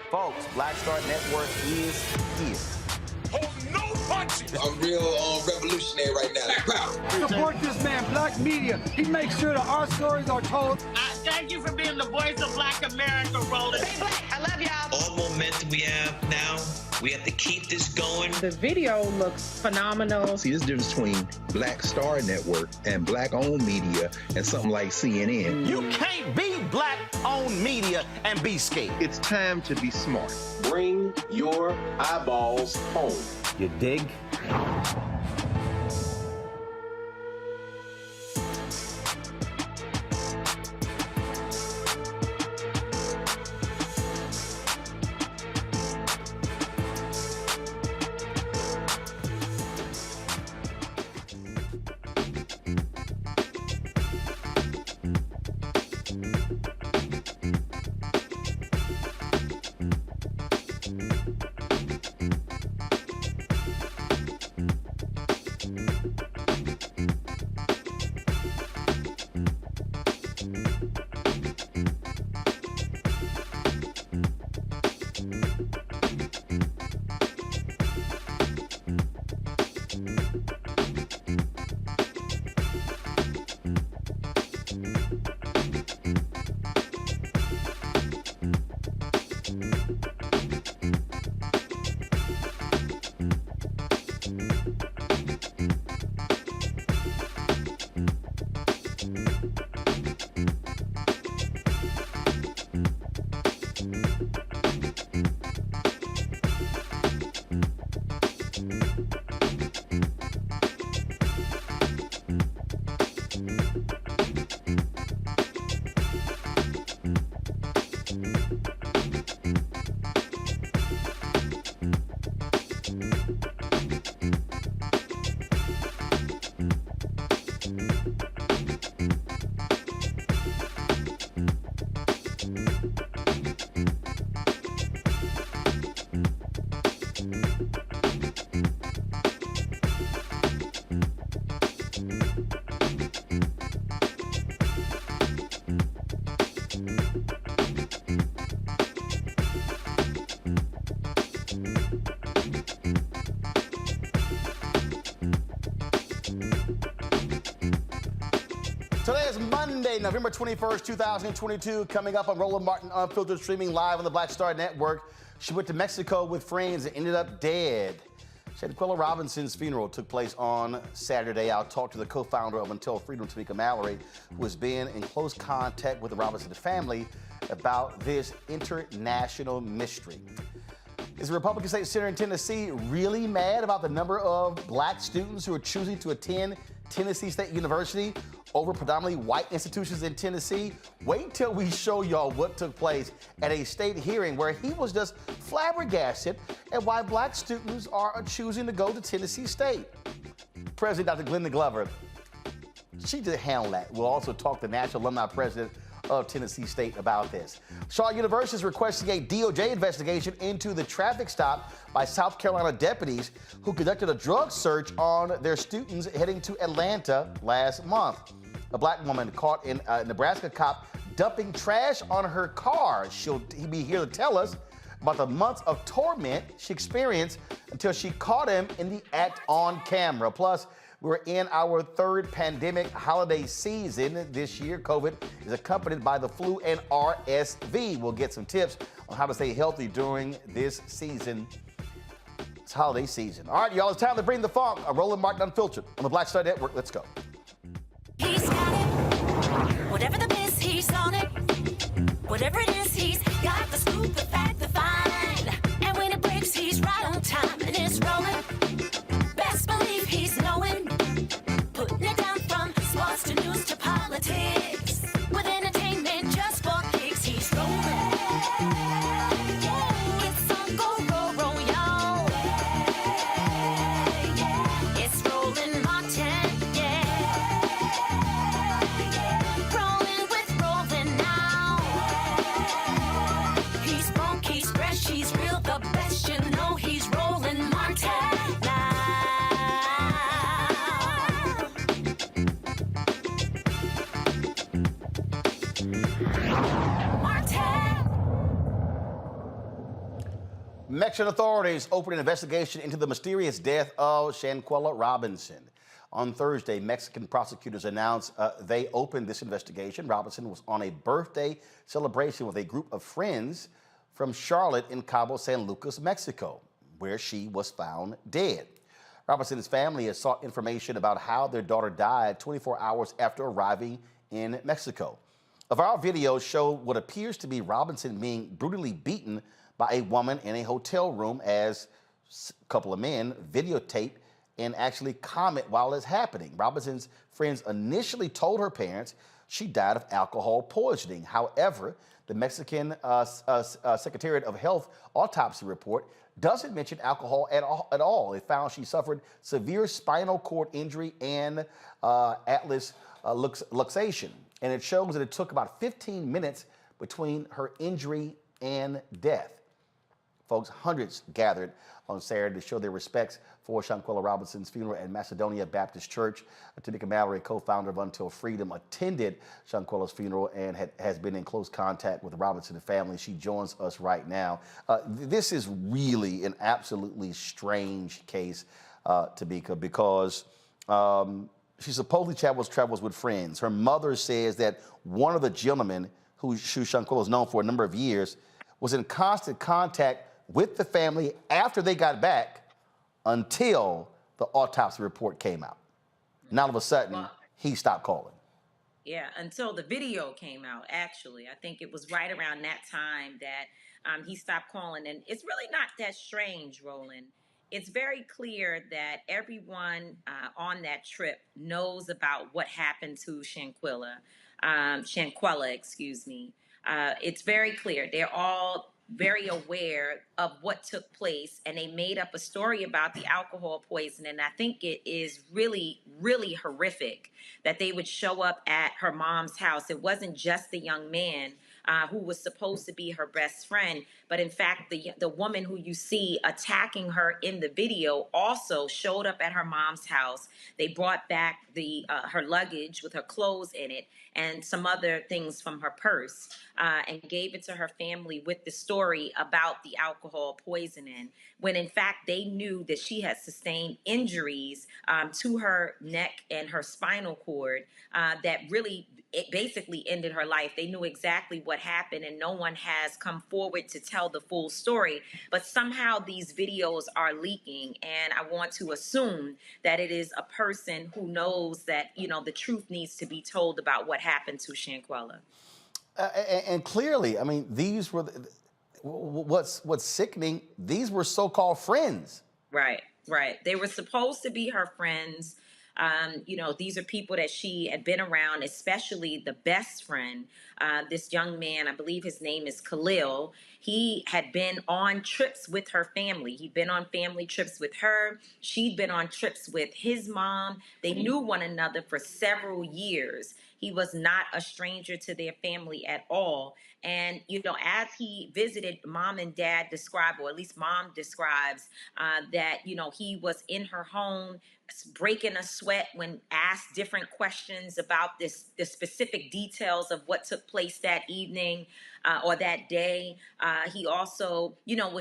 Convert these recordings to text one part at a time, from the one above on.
Folks, Black Star Network is here. Hold no punches! I'm real revolutionary right now. Support this man, Black Media. He makes sure that our stories are told. Thank you for being the voice of Black America, Roland. Stay black. I love y'all. All momentum we have now, we have to keep this going. The video looks phenomenal. See, this difference between Black Star Network and Black-owned media and something like CNN. You can't be Black-owned media and be scared. It's time to be smart. Bring your eyeballs home. You dig? Today is Monday, November 21st, 2022. Coming up on Roland Martin Unfiltered, streaming live on the Black Star Network. She went to Mexico with friends and ended up dead. Shanquella Robinson's funeral took place on Saturday. I'll talk to the co-founder of Until Freedom, Tamika Mallory, who has been in close contact with the Robinson family about this international mystery. Is the Republican State Senator in Tennessee really mad about the number of black students who are choosing to attend Tennessee State University over predominantly white institutions in Tennessee? Wait till we show y'all what took place at a state hearing where he was just flabbergasted at why black students are choosing to go to Tennessee State. President Dr. Glenda Glover, she did handle that. We'll also talk to National Alumni President of Tennessee State about this. Shaw University is requesting a DOJ investigation into the traffic stop by South Carolina deputies who conducted a drug search on their students heading to Atlanta last month. A black woman caught in a Nebraska cop dumping trash on her car. She'll be here to tell us about the months of torment she experienced until she caught him in the act on camera. Plus, we're in our third pandemic holiday season this year. COVID is accompanied by the flu and RSV. We'll get some tips on how to stay healthy during this season. It's holiday season. All right, y'all, it's time to bring the funk. Roland Martin Unfiltered on the Black Star Network. Let's go. He's got it. Whatever the biz, he's on it. Whatever it is, he's got the scoop, the fact, the find. And when it breaks, he's right on time and it's rolling. Best believe he's knowing. Putting it down from sports to news to politics. With entertainment just for kicks, he's rolling. It's on go, roll, y'all. It's Roland Martin, rolling with Roland now. He's funk, he's fresh, he's real, the best, you know he's Roland Martin. Mexican authorities opened an investigation into the mysterious death of Shanquella Robinson. On Thursday, Mexican prosecutors announced they opened this investigation. Robinson was on a birthday celebration with a group of friends from Charlotte in Cabo San Lucas, Mexico, where she was found dead. Robinson's family has sought information about how their daughter died 24 hours after arriving in Mexico. A viral video showed what appears to be Robinson being brutally beaten by a woman in a hotel room as a couple of men videotape and actually comment while it's happening. Robinson's friends initially told her parents she died of alcohol poisoning. However, the Mexican Secretariat of Health autopsy report doesn't mention alcohol at all. It found she suffered severe spinal cord injury and atlas luxation. And it shows that it took about 15 minutes between her injury and death. Folks, hundreds gathered on Saturday to show their respects for Shanquella Robinson's funeral at Macedonia Baptist Church. Tamika Mallory, co-founder of Until Freedom, attended Shanquella's funeral and has been in close contact with the Robinson family. She joins us right now. This is really an absolutely strange case, Tamika, because she supposedly travels with friends. Her mother says that one of the gentlemen who Shanquella is known for a number of years was in constant contact with the family after they got back until the autopsy report came out. And all of a sudden, he stopped calling. Yeah, until the video came out, actually. I think it was right around that time that he stopped calling. And it's really not that strange, Roland. It's very clear that everyone on that trip knows about what happened to Shanquella, excuse me. It's very clear. They're all very aware of what took place, and they made up a story about the alcohol poisoning. I think it is really, really horrific that they would show up at her mom's house. It wasn't just the young man who was supposed to be her best friend, but in fact, the woman who you see attacking her in the video also showed up at her mom's house. They brought back her luggage with her clothes in it and some other things from her purse, and gave it to her family with the story about the alcohol poisoning, when in fact they knew that she had sustained injuries to her neck and her spinal cord that really, it basically ended her life. They knew exactly what happened, and no one has come forward to tell the full story. But somehow these videos are leaking, and I want to assume that it is a person who knows that, you know, the truth needs to be told about what happened to Shanquella. And clearly, I mean, these were what's sickening. These were so-called friends. Right, right. They were supposed to be her friends. You know, these are people that she had been around, especially the best friend. This young man, I believe his name is Khalil. He had been on trips with her family. He'd been on family trips with her. She'd been on trips with his mom. They knew one another for several years. He was not a stranger to their family at all. And, you know, as he visited, mom and dad describe, or at least mom describes, that, you know, he was in her home breaking a sweat when asked different questions about the specific details of what took place that evening or that day. He also, you know,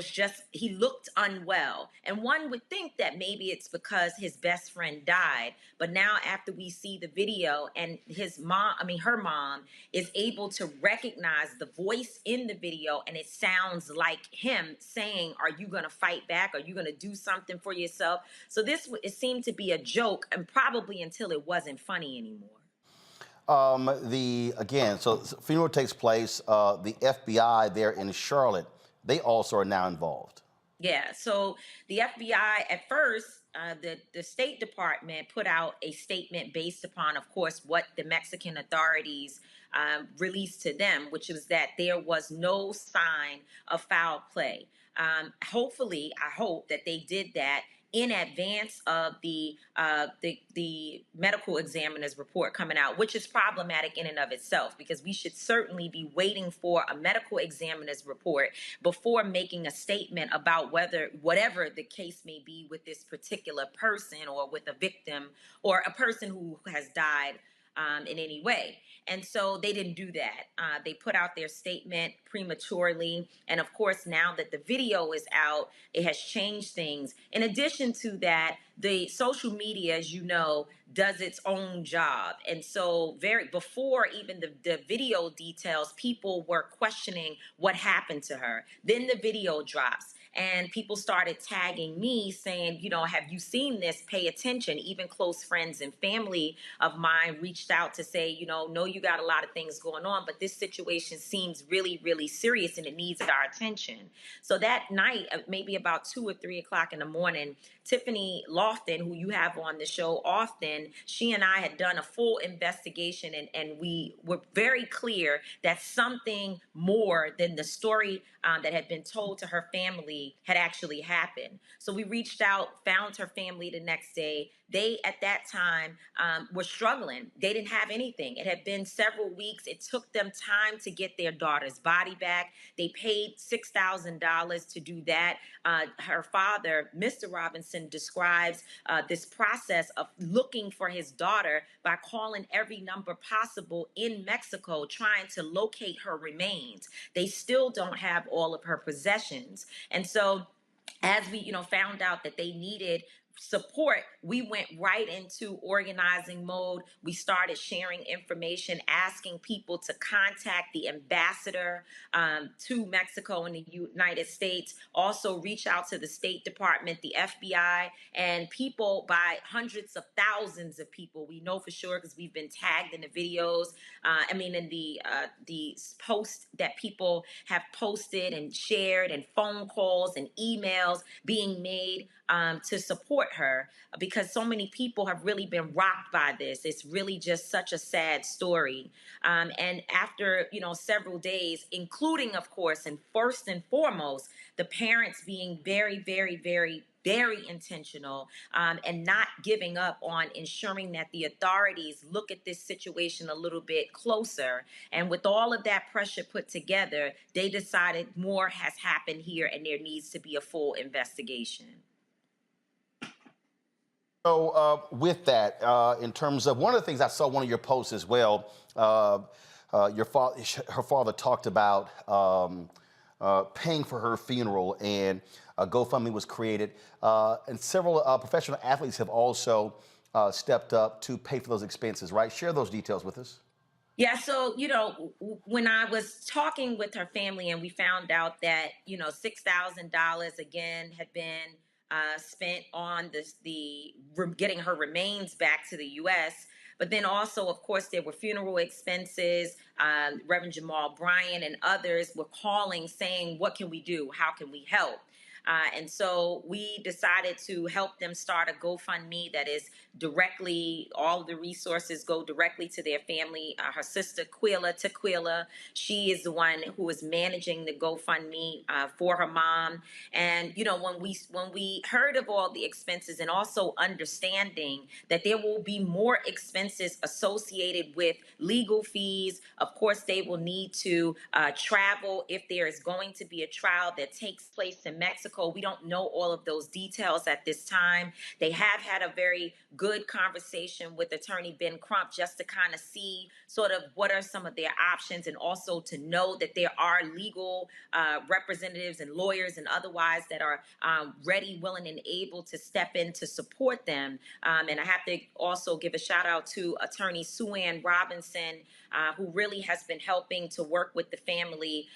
he looked unwell. And one would think that maybe it's because his best friend died. But now after we see the video and her mom is able to recognize the voice in the video, and it sounds like him saying, "Are you going to fight back? Are you going to do something for yourself?" So it seemed to be a joke, and probably until it wasn't funny anymore. So funeral takes place. The FBI there in Charlotte, they also are now involved. Yeah. So the FBI at first, the State Department put out a statement based upon, of course, what the Mexican authorities released to them, which was that there was no sign of foul play. Hopefully, I hope that they did that in advance of the medical examiner's report coming out, which is problematic in and of itself, because we should certainly be waiting for a medical examiner's report before making a statement about whatever the case may be with this particular person, or with a victim, or a person who has died in any way. And so they didn't do that. They put out their statement prematurely. And of course, now that the video is out, it has changed things. In addition to that, the social media, as you know, does its own job. And so before even the video details, people were questioning what happened to her. Then the video drops, and people started tagging me saying, you know, have you seen this? Pay attention. Even close friends and family of mine reached out to say, you know you got a lot of things going on, but this situation seems really, really serious and it needs our attention. So that night, maybe about 2 or 3 o'clock in the morning, Tiffany Lofton, who you have on the show often, she and I had done a full investigation, and we were very clear that something more than the story that had been told to her family had actually happened. So we reached out, found her family the next day. They, at that time, were struggling. They didn't have anything. It had been several weeks. It took them time to get their daughter's body back. They paid $6,000 to do that. Her father, Mr. Robinson, describes this process of looking for his daughter by calling every number possible in Mexico, trying to locate her remains. They still don't have all of her possessions. And so as we, found out that they needed support, we went right into organizing mode. We started sharing information, asking people to contact the ambassador to Mexico and the United States, also reach out to the State Department, the FBI, and people, by hundreds of thousands of people. We know for sure because we've been tagged in the videos. In the posts that people have posted and shared, and phone calls and emails being made to support support her because so many people have really been rocked by this. It's really just such a sad story. And after, several days, including, of course, and first and foremost, the parents being very, very, very, very intentional and not giving up on ensuring that the authorities look at this situation a little bit closer. And with all of that pressure put together, they decided more has happened here and there needs to be a full investigation. So with that, in terms of one of the things I saw one of your posts as well, her father talked about paying for her funeral, and a GoFundMe was created, and several professional athletes have also stepped up to pay for those expenses, right? Share those details with us. Yeah, so, when I was talking with her family and we found out that, $6,000 again had been spent on getting her remains back to the U.S., but then also, of course, there were funeral expenses. Reverend Jamal Bryant and others were calling saying, what can we do? How can we help? And so we decided to help them start a GoFundMe that is directly, all of the resources go directly to their family. Her sister, Tequila, she is the one who is managing the GoFundMe for her mom. And, when we heard of all the expenses and also understanding that there will be more expenses associated with legal fees, of course, they will need to travel if there is going to be a trial that takes place in Mexico. We don't know all of those details at this time. They have had a very good conversation with Attorney Ben Crump just to kind of see sort of what are some of their options, and also to know that there are legal representatives and lawyers and otherwise that are ready, willing, and able to step in to support them. And I have to also give a shout out to Attorney Shanquella Robinson, who really has been helping to work with the family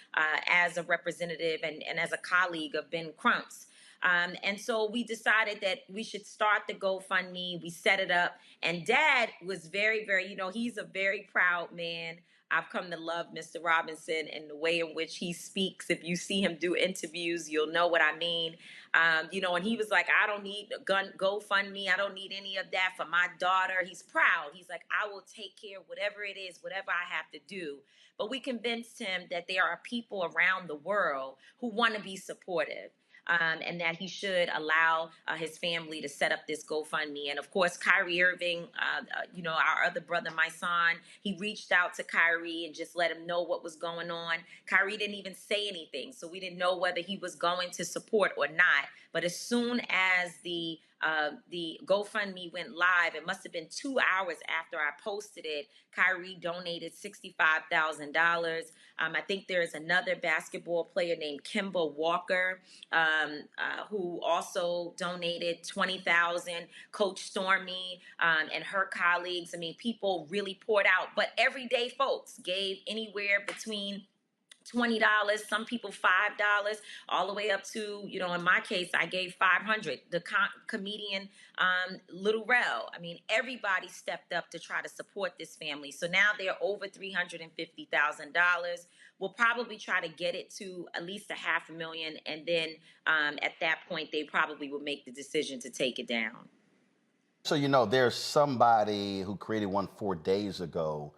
as a representative and as a colleague of Ben Crump's. And so we decided that we should start the GoFundMe. We set it up, and Dad was very, very, he's a very proud man. I've come to love Mr. Robinson and the way in which he speaks. If you see him do interviews, you'll know what I mean. And he was like, I don't need a GoFundMe. I don't need any of that for my daughter. He's proud. He's like, I will take care of whatever it is, whatever I have to do. But we convinced him that there are people around the world who want to be supportive. And that he should allow his family to set up this GoFundMe. And of course, Kyrie Irving, our other brother, my son, he reached out to Kyrie and just let him know what was going on. Kyrie didn't even say anything, so we didn't know whether he was going to support or not. But as soon as the GoFundMe went live, it must have been 2 hours after I posted it, Kyrie donated $65,000. I think there's another basketball player named Kemba Walker who also donated $20,000. Coach Stormy and her colleagues. I mean, people really poured out. But everyday folks gave anywhere between $20, some people $5, all the way up to, in my case, I gave $500. The comedian Little Rel. I mean, everybody stepped up to try to support this family. So now they're over $350,000. We'll probably try to get it to at least $500,000, and then at that point, they probably will make the decision to take it down. So, there's somebody who created one 4 days ago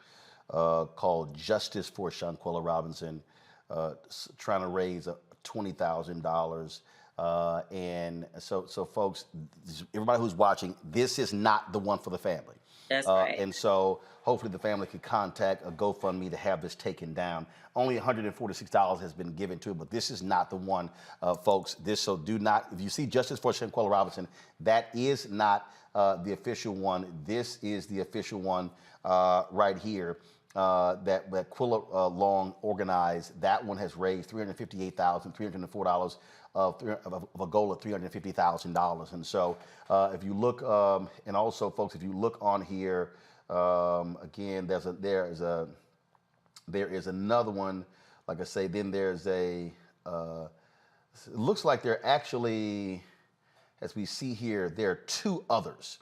called Justice for Shanquella Robinson, trying to raise $20,000. And so folks, everybody who's watching, this is not the one for the family. That's right. And so hopefully the family can contact a GoFundMe to have this taken down. Only $146 has been given to it, but this is not the one, folks. So do not, if you see Justice for Shanquella Robinson, that is not the official one. This is the official one right here. That Quilla Long organized. That one has raised $358,304 of a goal of $350,000. And so if you look, and also folks, if you look on here, again, there is another one. Like I say, then there's it looks like there actually, as we see here, there are two others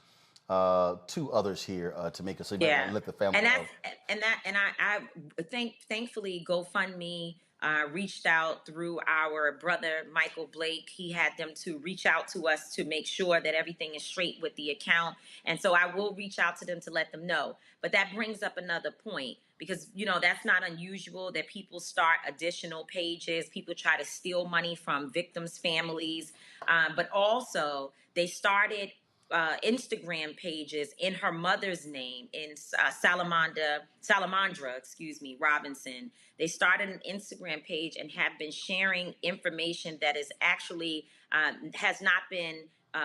here to make a so let the family know. And I thankfully GoFundMe reached out through our brother, Michael Blake. He had them to reach out to us to make sure that everything is straight with the account. And so I will reach out to them to let them know. But that brings up another point because, you know, that's not unusual that people start additional pages. People try to steal money from victims' families. But also they started Instagram pages in her mother's name, in Salamandra, Robinson. They started an Instagram page and have been sharing information that is actually has not been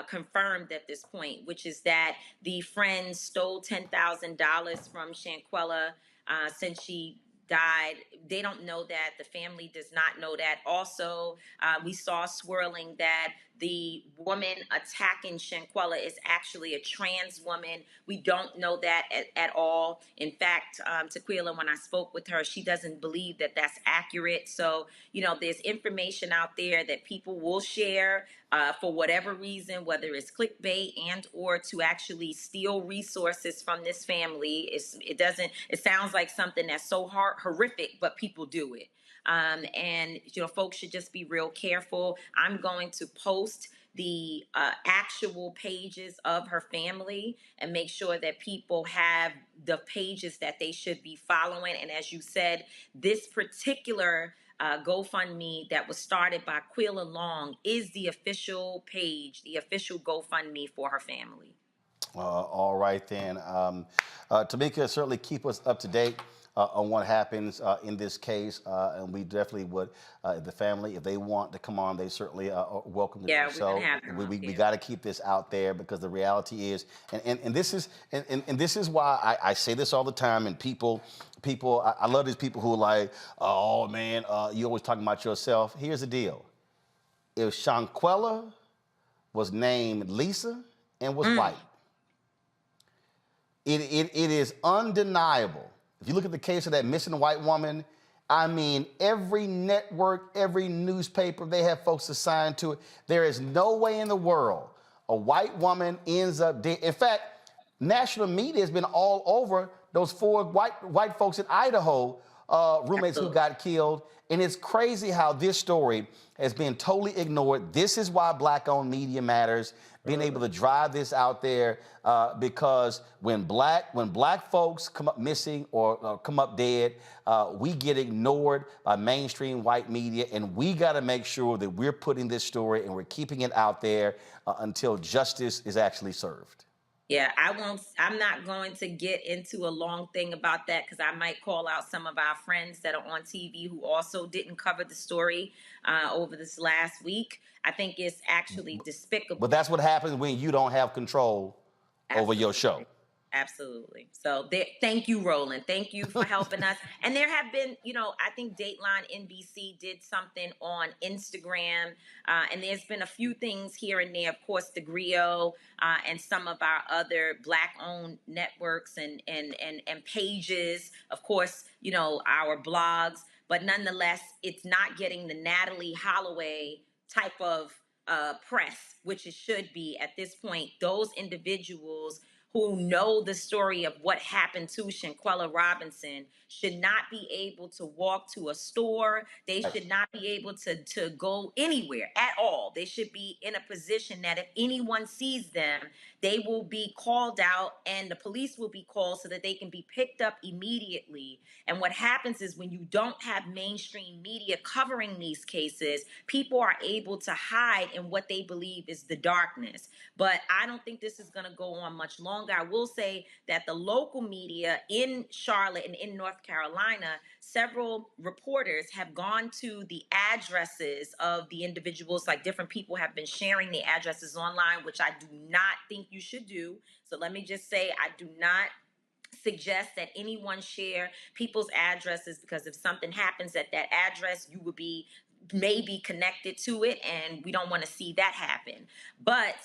confirmed at this point, which is that the friend stole $10,000 from Shanquella since she died. They don't know that. The family does not know that. Also, we saw swirling that the woman attacking Shanquella is actually a trans woman. We don't know that at all. In fact, Tequila, when I spoke with her, she doesn't believe that that's accurate. So, you know, there's information out there that people will share for whatever reason, whether it's clickbait and or to actually steal resources from this family. It sounds like something that's so horrific, but people do it. And, you know, folks should just be real careful. I'm going to post the actual pages of her family and make sure that people have the pages that they should be following. And as you said, this particular GoFundMe that was started by Quilla Long is the official page, the official GoFundMe for her family. All right, then. Tamika, certainly keep us up to date on what happens in this case, and we definitely would, the family, if they want to come on, they certainly are welcome to do so. We got to keep this out there because the reality is, and this is why I say this all the time, and people, I love these people who are like, oh man, you always talking about yourself. Here's the deal. If Shanquella was named Lisa and was white, it is undeniable. If you look at the case of that missing white woman, I mean, every network, every newspaper, they have folks assigned to it. There is no way in the world a white woman ends up dead. In fact, national media has been all over those four white folks in Idaho, roommates who got killed. And it's crazy how this story has been totally ignored. This is why Black-owned media matters, being able to drive this out there, because when black folks come up missing or come up dead, we get ignored by mainstream white media, and we got to make sure that we're putting this story and we're keeping it out there until justice is actually served. Yeah, I'm not going to get into a long thing about that because I might call out some of our friends that are on TV who also didn't cover the story over this last week. I think it's actually despicable. But that's what happens when you don't have control over your show. Absolutely. So thank you, Roland. Thank you for helping us. And there have been, you know, I think Dateline NBC did something on Instagram, and there's been a few things here and there. Of course, the Griot and some of our other Black-owned networks and pages. Of course, you know, our blogs. But nonetheless, it's not getting the Natalie Holloway type of press, which it should be at this point. Those individuals who know the story of what happened to Shanquella Robinson should not be able to walk to a store. They should not be able to go anywhere at all. They should be in a position that if anyone sees them, they will be called out and the police will be called so that they can be picked up immediately. And what happens is when you don't have mainstream media covering these cases, people are able to hide in what they believe is the darkness. But I don't think this is going to go on much longer. I will say that the local media in Charlotte and in North Carolina, several reporters have gone to the addresses of the individuals. Like different people have been sharing the addresses online, which I do not think you should do. So let me just say, I do not suggest that anyone share people's addresses, because if something happens at that address, you would be maybe connected to it, and we don't want to see that happen. But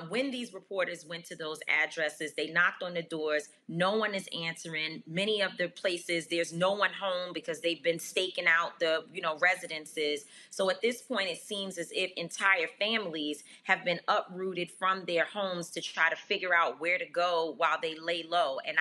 when these reporters went to those addresses, they knocked on the doors. No one is answering. Many of the places, there's no one home because they've been staking out the, residences. So at this point, it seems as if entire families have been uprooted from their homes to try to figure out where to go while they lay low. And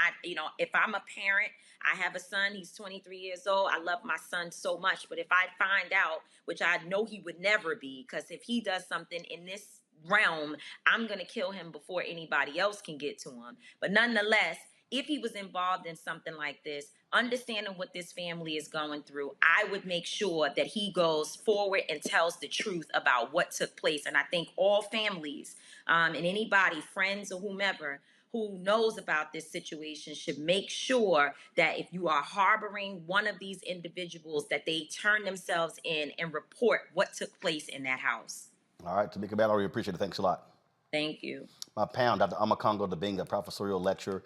if I'm a parent, I have a son, he's 23 years old. I love my son so much. But if I find out, which I know he would never be, because if he does something in this realm, I'm going to kill him before anybody else can get to him. But nonetheless, if he was involved in something like this, understanding what this family is going through, I would make sure that he goes forward and tells the truth about what took place. And I think all families and anybody, friends or whomever, who knows about this situation should make sure that if you are harboring one of these individuals, that they turn themselves in and report what took place in that house. All right, Tamika Mallory, appreciate it. Thanks a lot. Thank you. My pound, Dr. Amakongo Dabinga, professorial lecturer,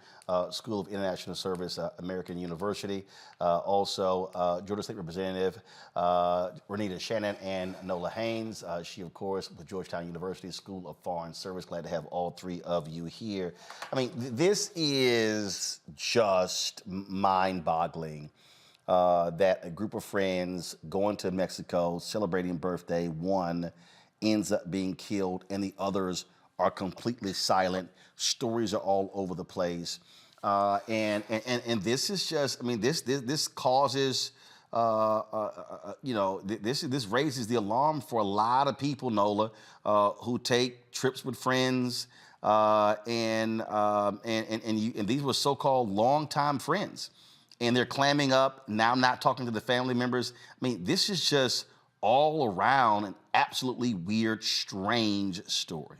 School of International Service, American University. Also, Georgia State Representative Renita Shannon and Nola Haynes. She, of course, with Georgetown University School of Foreign Service. Glad to have all three of you here. I mean, this is just mind-boggling. That a group of friends going to Mexico, celebrating birthday, one ends up being killed, and the others are completely silent. Stories are all over the place, and this is just, I mean, this causes, this raises the alarm for a lot of people, Nola, who take trips with friends, and these were so-called longtime friends, and they're clamming up now, not talking to the family members. I mean, this is just all around an absolutely weird, strange story.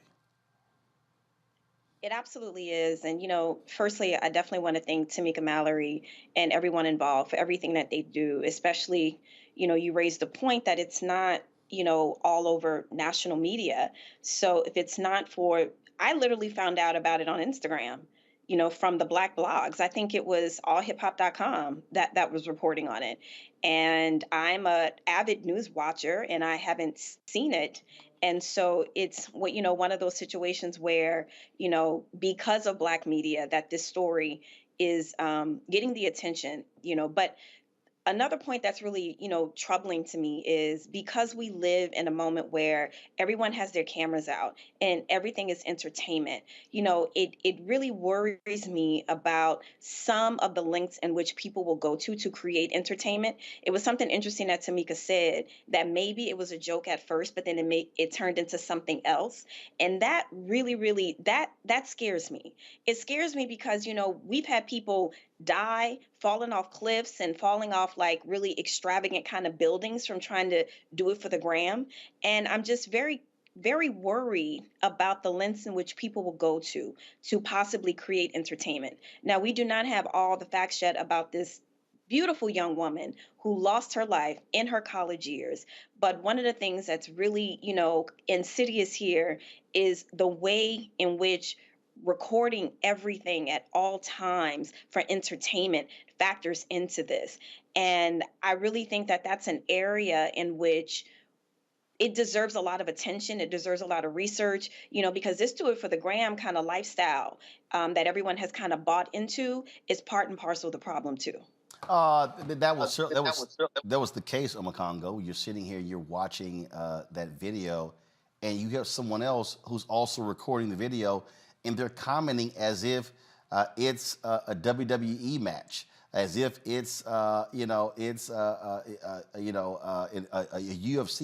It absolutely is. And, firstly, I definitely want to thank Tamika Mallory and everyone involved for everything that they do, especially, you raised the point that it's not, all over national media. So if it's not for, I literally found out about it on Instagram, from the Black blogs. I think it was allhiphop.com that was reporting on it. And I'm an avid news watcher, and I haven't seen it. And so it's one of those situations where, because of Black media, that this story is getting the attention, but another point that's really, troubling to me is because we live in a moment where everyone has their cameras out and everything is entertainment, it really worries me about some of the lengths in which people will go to create entertainment. It was something interesting that Tamika said, that maybe it was a joke at first, but then it turned into something else. And that really, that scares me. It scares me because, we've had people die, falling off cliffs and falling off like really extravagant kind of buildings from trying to do it for the gram. And I'm just very, very worried about the lengths in which people will go to possibly create entertainment. Now, we do not have all the facts yet about this beautiful young woman who lost her life in her college years. But one of the things that's really, insidious here is the way in which recording everything at all times for entertainment factors into this. And I really think that that's an area in which it deserves a lot of attention. It deserves a lot of research, because this do it for the gram kind of lifestyle that everyone has kind of bought into is part and parcel of the problem too. That was the case, Omakongo. You're sitting here, you're watching that video, and you have someone else who's also recording the video, and they're commenting as if it's a WWE match, as if it's a UFC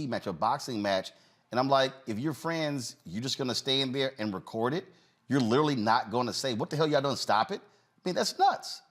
match, a boxing match. And I'm like, if you're friends, you're just gonna stay in there and record it. You're literally not gonna say, "What the hell, y'all done? Stop it." I mean, that's nuts.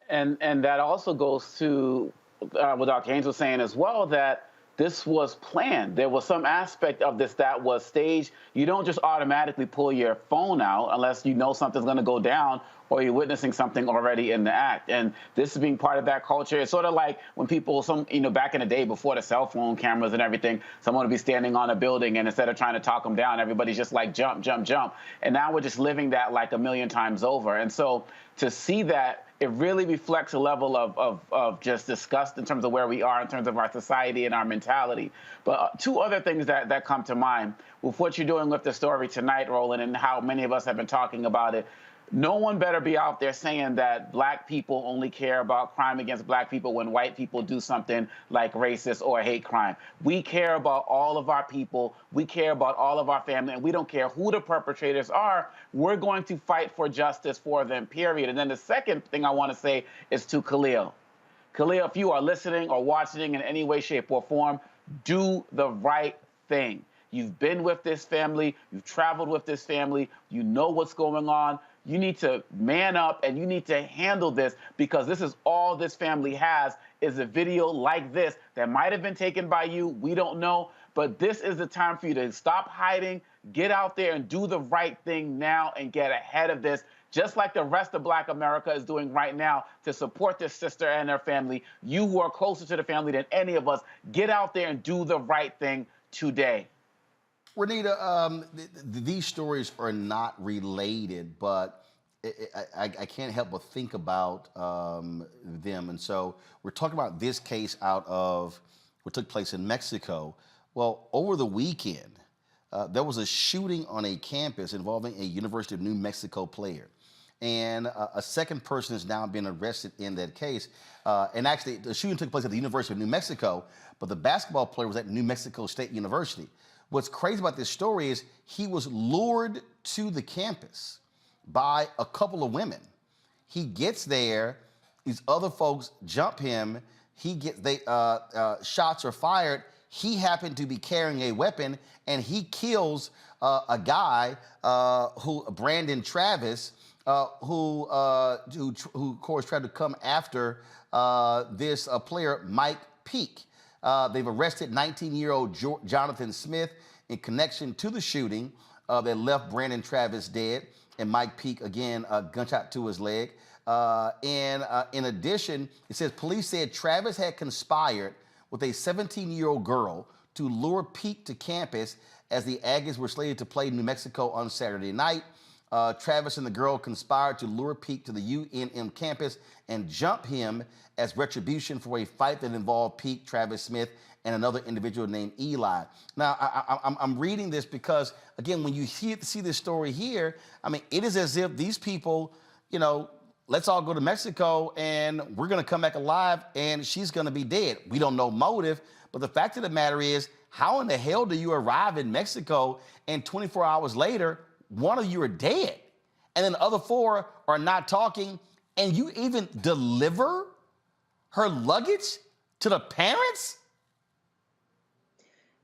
And that also goes to what Dr. Haynes was saying as well, that this was planned. There was some aspect of this that was staged. You don't just automatically pull your phone out unless you know something's going to go down or you're witnessing something already in the act. And this is being part of that culture. It's sort of like when people, back in the day before the cell phone cameras and everything, someone would be standing on a building, and instead of trying to talk them down, everybody's just like, jump, jump, jump. And now we're just living that like a million times over. And so to see that, it really reflects a level of just disgust in terms of where we are in terms of our society and our mentality. But two other things that come to mind with what you're doing with the story tonight, Roland, and how many of us have been talking about it. No one better be out there saying that black people only care about crime against black people when white people do something like racist or hate crime. We care about all of our people. We care about all of our family, and we don't care who the perpetrators are. We're going to fight for justice for them, period. And then the second thing I want to say is to Khalil. Khalil, if you are listening or watching in any way, shape, or form, do the right thing. You've been with this family. You've traveled with this family. You know what's going on. You need to man up and you need to handle this, because this is all this family has, is a video like this that might have been taken by you. We don't know. But this is the time for you to stop hiding, get out there and do the right thing now and get ahead of this, just like the rest of Black America is doing right now to support their sister and their family. You who are closer to the family than any of us, get out there and do the right thing today. Renita, these stories are not related, but I can't help but think about them. And so we're talking about this case out of what took place in Mexico. Well, over the weekend, there was a shooting on a campus involving a University of New Mexico player. And a second person has now been arrested in that case. And actually, the shooting took place at the University of New Mexico, but the basketball player was at New Mexico State University. What's crazy about this story is he was lured to the campus by a couple of women. He gets there, these other folks jump him, shots are fired. He happened to be carrying a weapon, and he kills a guy, Brandon Travis, who of course tried to come after this player, Mike Peake. They've arrested 19-year-old Jonathan Smith in connection to the shooting that left Brandon Travis dead, and Mike Peake, again, a gunshot to his leg. And in addition, it says police said Travis had conspired with a 17-year-old girl to lure Peake to campus as the Aggies were slated to play New Mexico on Saturday night. Travis and the girl conspired to lure Peake to the UNM campus and jump him as retribution for a fight that involved Peake, Travis Smith, and another individual named Eli. Now, I'm reading this because, again, when you see this story here, I mean, it is as if these people, you know, let's all go to Mexico and we're going to come back alive and she's going to be dead. We don't know motive, but the fact of the matter is, how in the hell do you arrive in Mexico and 24 hours later, one of you are dead, and then the other four are not talking, and you even deliver her luggage to the parents?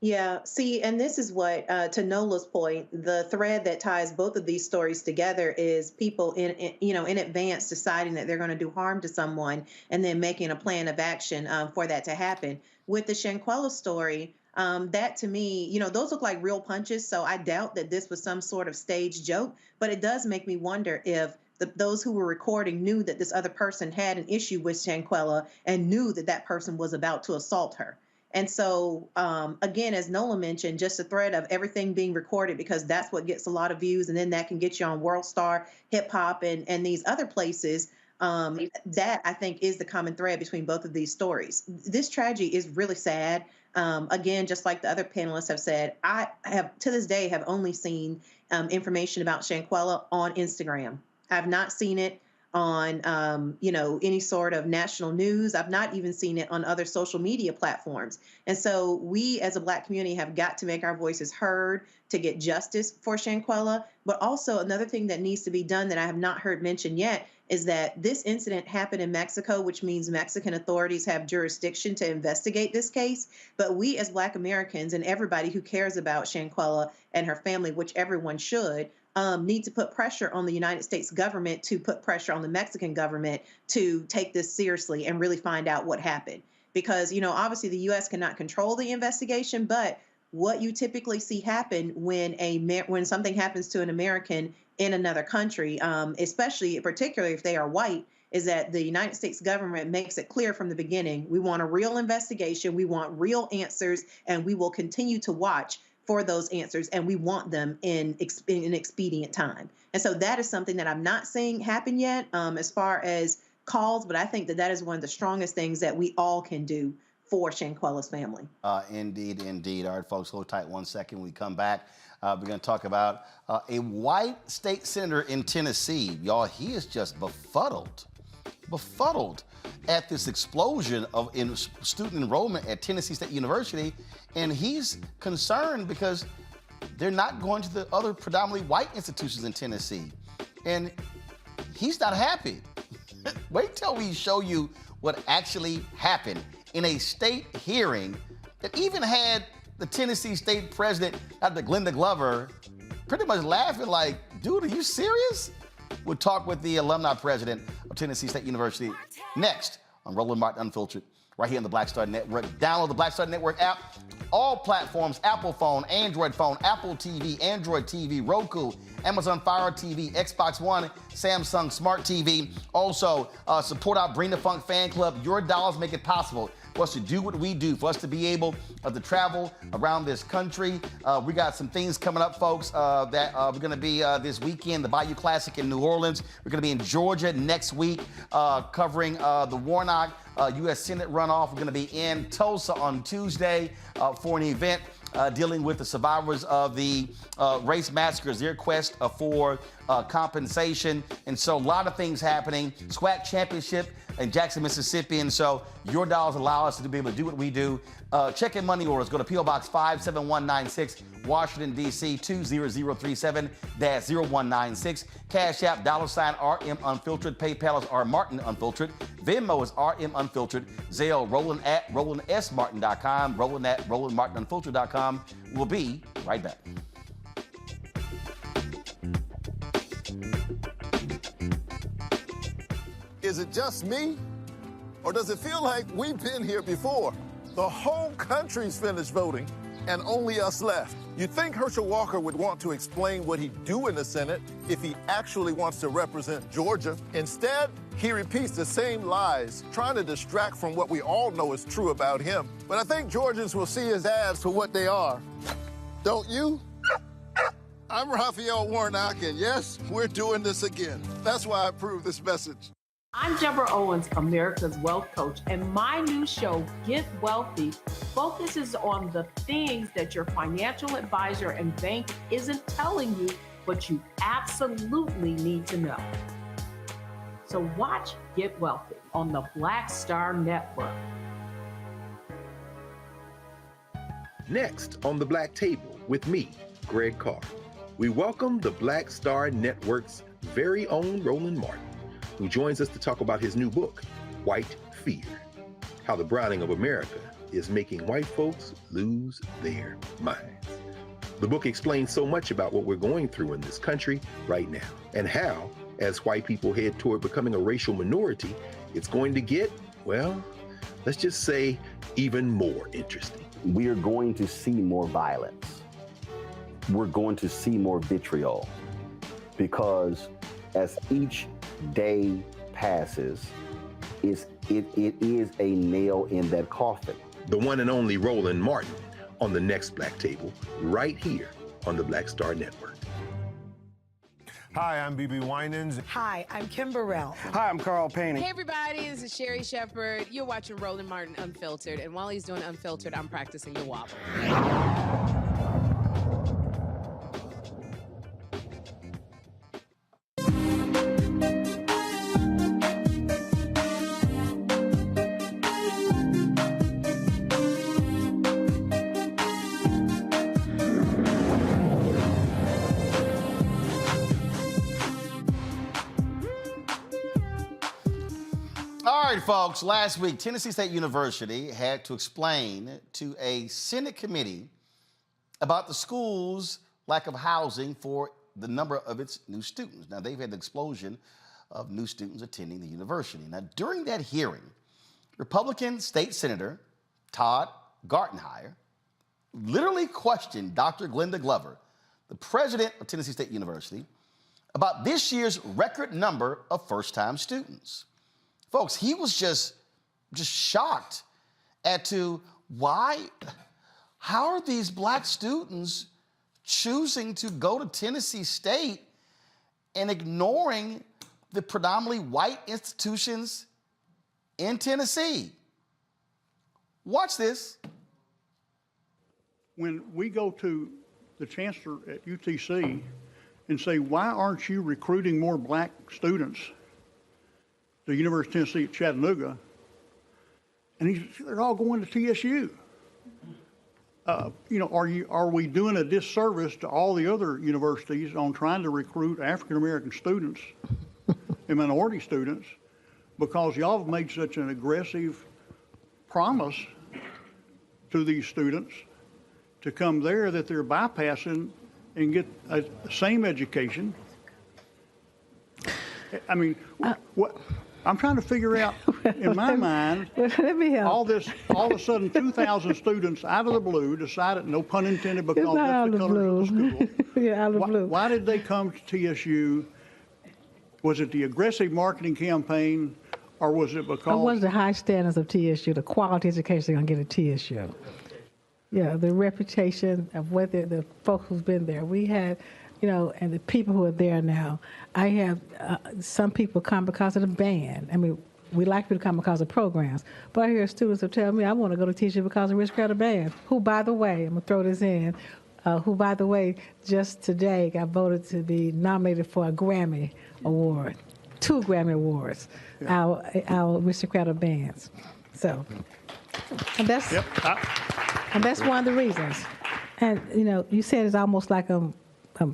Yeah, see, and this is what, to Nola's point, the thread that ties both of these stories together is people in advance deciding that they're going to do harm to someone and then making a plan of action for that to happen. With the Shanquella story, that to me, those look like real punches. So I doubt that this was some sort of staged joke, but it does make me wonder if those who were recording knew that this other person had an issue with Shanquella and knew that that person was about to assault her. And so, again, as Nola mentioned, just a thread of everything being recorded, because that's what gets a lot of views. And then that can get you on World Star, Hip Hop, and these other places. That, I think, is the common thread between both of these stories. This tragedy is really sad. Again, just like the other panelists have said, I have, to this day, have only seen information about Shanquella on Instagram. I've not seen it on, any sort of national news. I've not even seen it on other social media platforms. And so we as a Black community have got to make our voices heard to get justice for Shanquella. But also another thing that needs to be done that I have not heard mentioned yet is that this incident happened in Mexico, which means Mexican authorities have jurisdiction to investigate this case. But we as Black Americans and everybody who cares about Shanquella and her family, which everyone should, need to put pressure on the United States government to put pressure on the Mexican government to take this seriously and really find out what happened. Because, obviously the U.S. cannot control the investigation, but what you typically see happen when something happens to an American in another country, particularly if they are white, is that the United States government makes it clear from the beginning, we want a real investigation, we want real answers, and we will continue to watch for those answers, and we want them in an expedient time. And so that is something that I'm not seeing happen yet as far as calls, but I think that is one of the strongest things that we all can do for Shanquella's family. Indeed, indeed. All right, folks, hold tight 1 second. When we come back, we're going to talk about a white state senator in Tennessee. Y'all, he is just befuddled at this explosion in student enrollment at Tennessee State University. And he's concerned because they're not going to the other predominantly white institutions in Tennessee. And he's not happy. Wait till we show you what actually happened in a state hearing that even had the Tennessee State President, Dr. Glenda Glover, pretty much laughing like, dude, are you serious? We'll talk with the alumni president of Tennessee State University next on Roland Martin Unfiltered, right here on the Black Star Network. Download the Black Star Network app, all platforms, Apple phone, Android phone, Apple TV, Android TV, Roku, Amazon Fire TV, Xbox One, Samsung Smart TV. Also, support our Bring the Funk fan club. Your dollars make it possible for us to do what we do, for us to be able to travel around this country. We got some things coming up, folks, that we're going to be this weekend, the Bayou Classic in New Orleans. We're going to be in Georgia next week, covering the Warnock U.S. Senate runoff. We're going to be in Tulsa on Tuesday for an event dealing with the survivors of the race massacres, their quest for compensation. And so a lot of things happening. SWAC Championship in Jackson, Mississippi. And so your dollars allow us to be able to do what we do. Check in money orders. Go to P.O. Box 57196, Washington, D.C. 20037-0196. Cash App, $RM Unfiltered. PayPal is R Martin Unfiltered. Venmo is RM Unfiltered. Zelle, Roland at RolandSMartin.com. Roland at RolandMartinUnfiltered.com. We'll be right back. Is it just me? Or does it feel like we've been here before? The whole country's finished voting, and only us left. You'd think Herschel Walker would want to explain what he'd do in the Senate if he actually wants to represent Georgia. Instead, he repeats the same lies, trying to distract from what we all know is true about him. But I think Georgians will see his ads for what they are. Don't you? I'm Raphael Warnock, and yes, we're doing this again. That's why I approve this message. I'm Deborah Owens, America's Wealth Coach, and my new show, Get Wealthy, focuses on the things that your financial advisor and bank isn't telling you, but you absolutely need to know. So watch Get Wealthy on the Black Star Network. Next on the Black Table with me, Greg Carr, we welcome the Black Star Network's very own Roland Martin, who joins us to talk about his new book, White Fear, How the Browning of America is Making White Folks Lose Their Minds. The book explains so much about what we're going through in this country right now, and how, as white people head toward becoming a racial minority, it's going to get, well, let's just say, even more interesting. We are going to see more violence. We're going to see more vitriol, because as each day passes, it is a nail in that coffin. The one and only Roland Martin on the next Black Table, right here on the Black Star Network. Hi, I'm BB Winans. Hi, I'm Kim Burrell. Hi, I'm Carl Payne. Hey, everybody, this is Sherry Shepherd. You're watching Roland Martin Unfiltered, and while he's doing Unfiltered, I'm practicing the wobble. All right, folks, last week, Tennessee State University had to explain to a Senate committee about the school's lack of housing for the number of its new students. Now, they've had an explosion of new students attending the university. Now, during that hearing, Republican State Senator Todd Gartenhire literally questioned Dr. Glenda Glover, the president of Tennessee State University, about this year's record number of first-time students. Folks, he was just shocked as to how are these black students choosing to go to Tennessee State and ignoring the predominantly white institutions in Tennessee. Watch this. When we go to the chancellor at UTC and say, why aren't you recruiting more black students to the University of Tennessee at Chattanooga? And they're all going to TSU. Are we doing a disservice to all the other universities on trying to recruit African American students and minority students because y'all have made such an aggressive promise to these students to come there that they're bypassing and get a same education? I mean, what? I'm trying to figure out, in my mind, all of a sudden 2,000 students out of the blue decided, no pun intended, because that's the colors of the school. Yeah, out of the blue. Why did they come to TSU? Was it the aggressive marketing campaign, or was it because... It was the high standards of TSU, the quality education they're going to get at TSU. Yeah, the reputation of whether the folks who's been there. We had... and the people who are there now. I have some people come because of the band. I mean, we like people to come because of programs. But I hear students who tell me, I want to go to TSU because of Rich Credit Band, who, by the way, I'm going to throw this in, who, by the way, just today got voted to be nominated for a Grammy Award, 2 Grammy Awards, our aristocratic bands. So, and that's, and that's one of the reasons. And, you said it's almost like I'm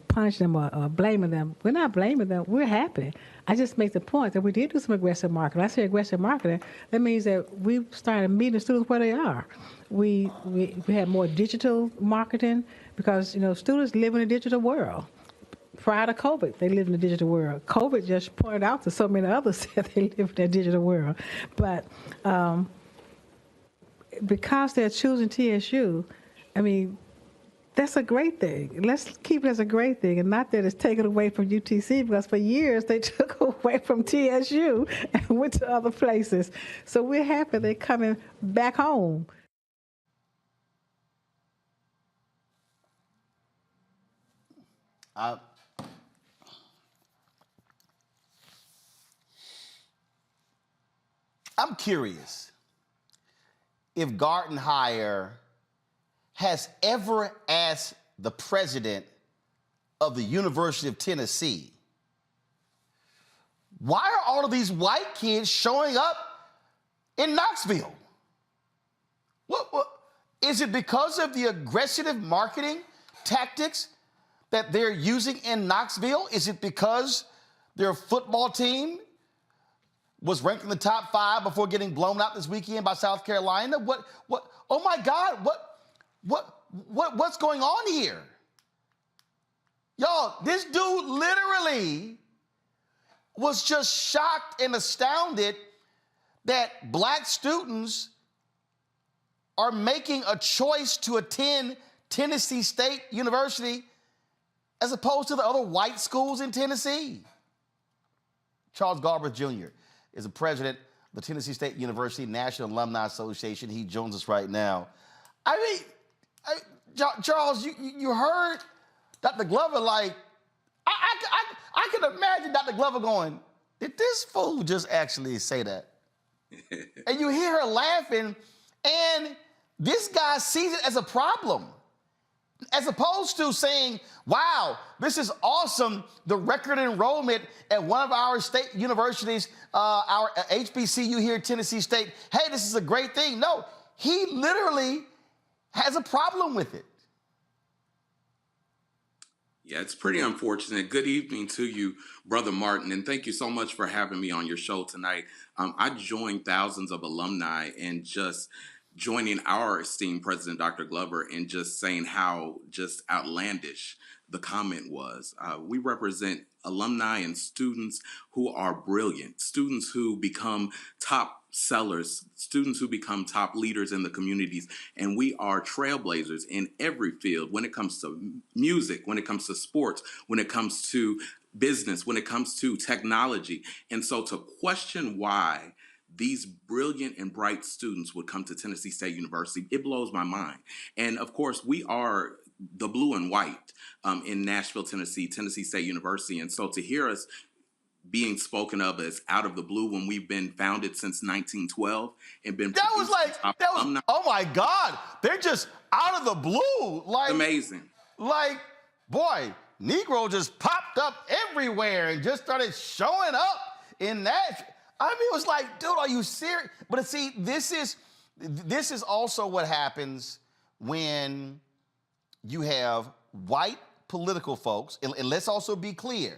punishing them or blaming them. We're not blaming them. We're happy. I just make the point that we did do some aggressive marketing. When I say aggressive marketing, that means that we started meeting the students where they are. We had more digital marketing because, students live in a digital world. Prior to COVID, they lived in a digital world. COVID just pointed out to so many others that they live in that digital world. But because they're choosing TSU, I mean, that's a great thing. Let's keep it as a great thing, and not that it's taken away from UTC, because for years they took away from TSU and went to other places. So we're happy they're coming back home. I'm curious if Garden Hire has ever asked the president of the University of Tennessee, why are all of these white kids showing up in Knoxville? What? Is it because of the aggressive marketing tactics that they're using in Knoxville? Is it because their football team was ranked in the top 5 before getting blown out this weekend by South Carolina? What? Oh my God, what's going on here? Y'all, this dude literally was just shocked and astounded that black students are making a choice to attend Tennessee State University as opposed to the other white schools in Tennessee. Charles Galbraith Jr. is the president of the Tennessee State University National Alumni Association. He joins us right now. Charles, you heard Dr. Glover, like, I can imagine Dr. Glover going, did this fool just actually say that? And you hear her laughing, and this guy sees it as a problem, as opposed to saying, wow, this is awesome, the record enrollment at one of our state universities, our HBCU here at Tennessee State. Hey, this is a great thing. No, he literally has a problem with it. Yeah, it's pretty unfortunate. Good evening to you, Brother Martin, and thank you so much for having me on your show tonight. I joined thousands of alumni and just joining our esteemed President, Dr. Glover, and just saying how just outlandish the comment was. We represent alumni and students who are brilliant, students who become top sellers, students who become top leaders in the communities, and we are trailblazers in every field when it comes to music, when it comes to sports, when it comes to business, when it comes to technology. And so to question why these brilliant and bright students would come to Tennessee State University, it blows my mind. And of course, we are the blue and white in Nashville, Tennessee, Tennessee State University. And so to hear us being spoken of as out of the blue when we've been founded since 1912 and been That was alumni. oh my God, they're just out of the blue. Like, Amazing. Like, boy, Negro just popped up everywhere and just started showing up in that. I mean, it was like, dude, are you serious? But see, this is also what happens when you have white political folks, and let's also be clear,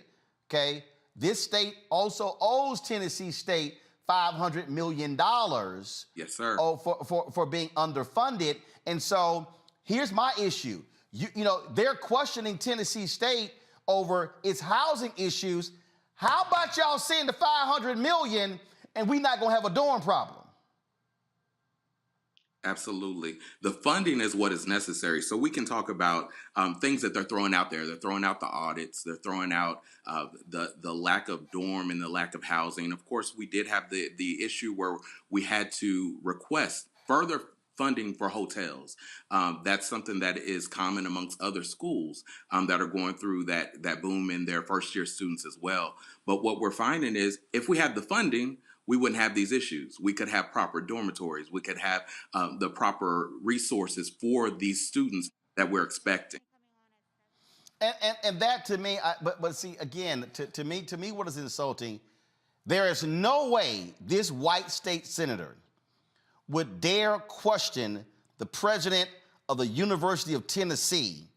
okay? This state also owes Tennessee State $500 million. Yes, sir. For being underfunded. And so here's my issue. You know, they're questioning Tennessee State over its housing issues. How about y'all send the $500 million and we not gonna have a dorm problem? Absolutely. The funding is what is necessary. So we can talk about things that they're throwing out there. They're throwing out the audits. They're throwing out the lack of dorm and the lack of housing. Of course, we did have the issue where we had to request further funding for hotels. That's something that is common amongst other schools that are going through that boom in their first year students as well. But what we're finding is if we had the funding, we wouldn't have these issues. We could have proper dormitories. We could have the proper resources for these students that we're expecting. And that to me, but see, again, to me, what is insulting, there is no way this white state senator would dare question the president of the University of Tennessee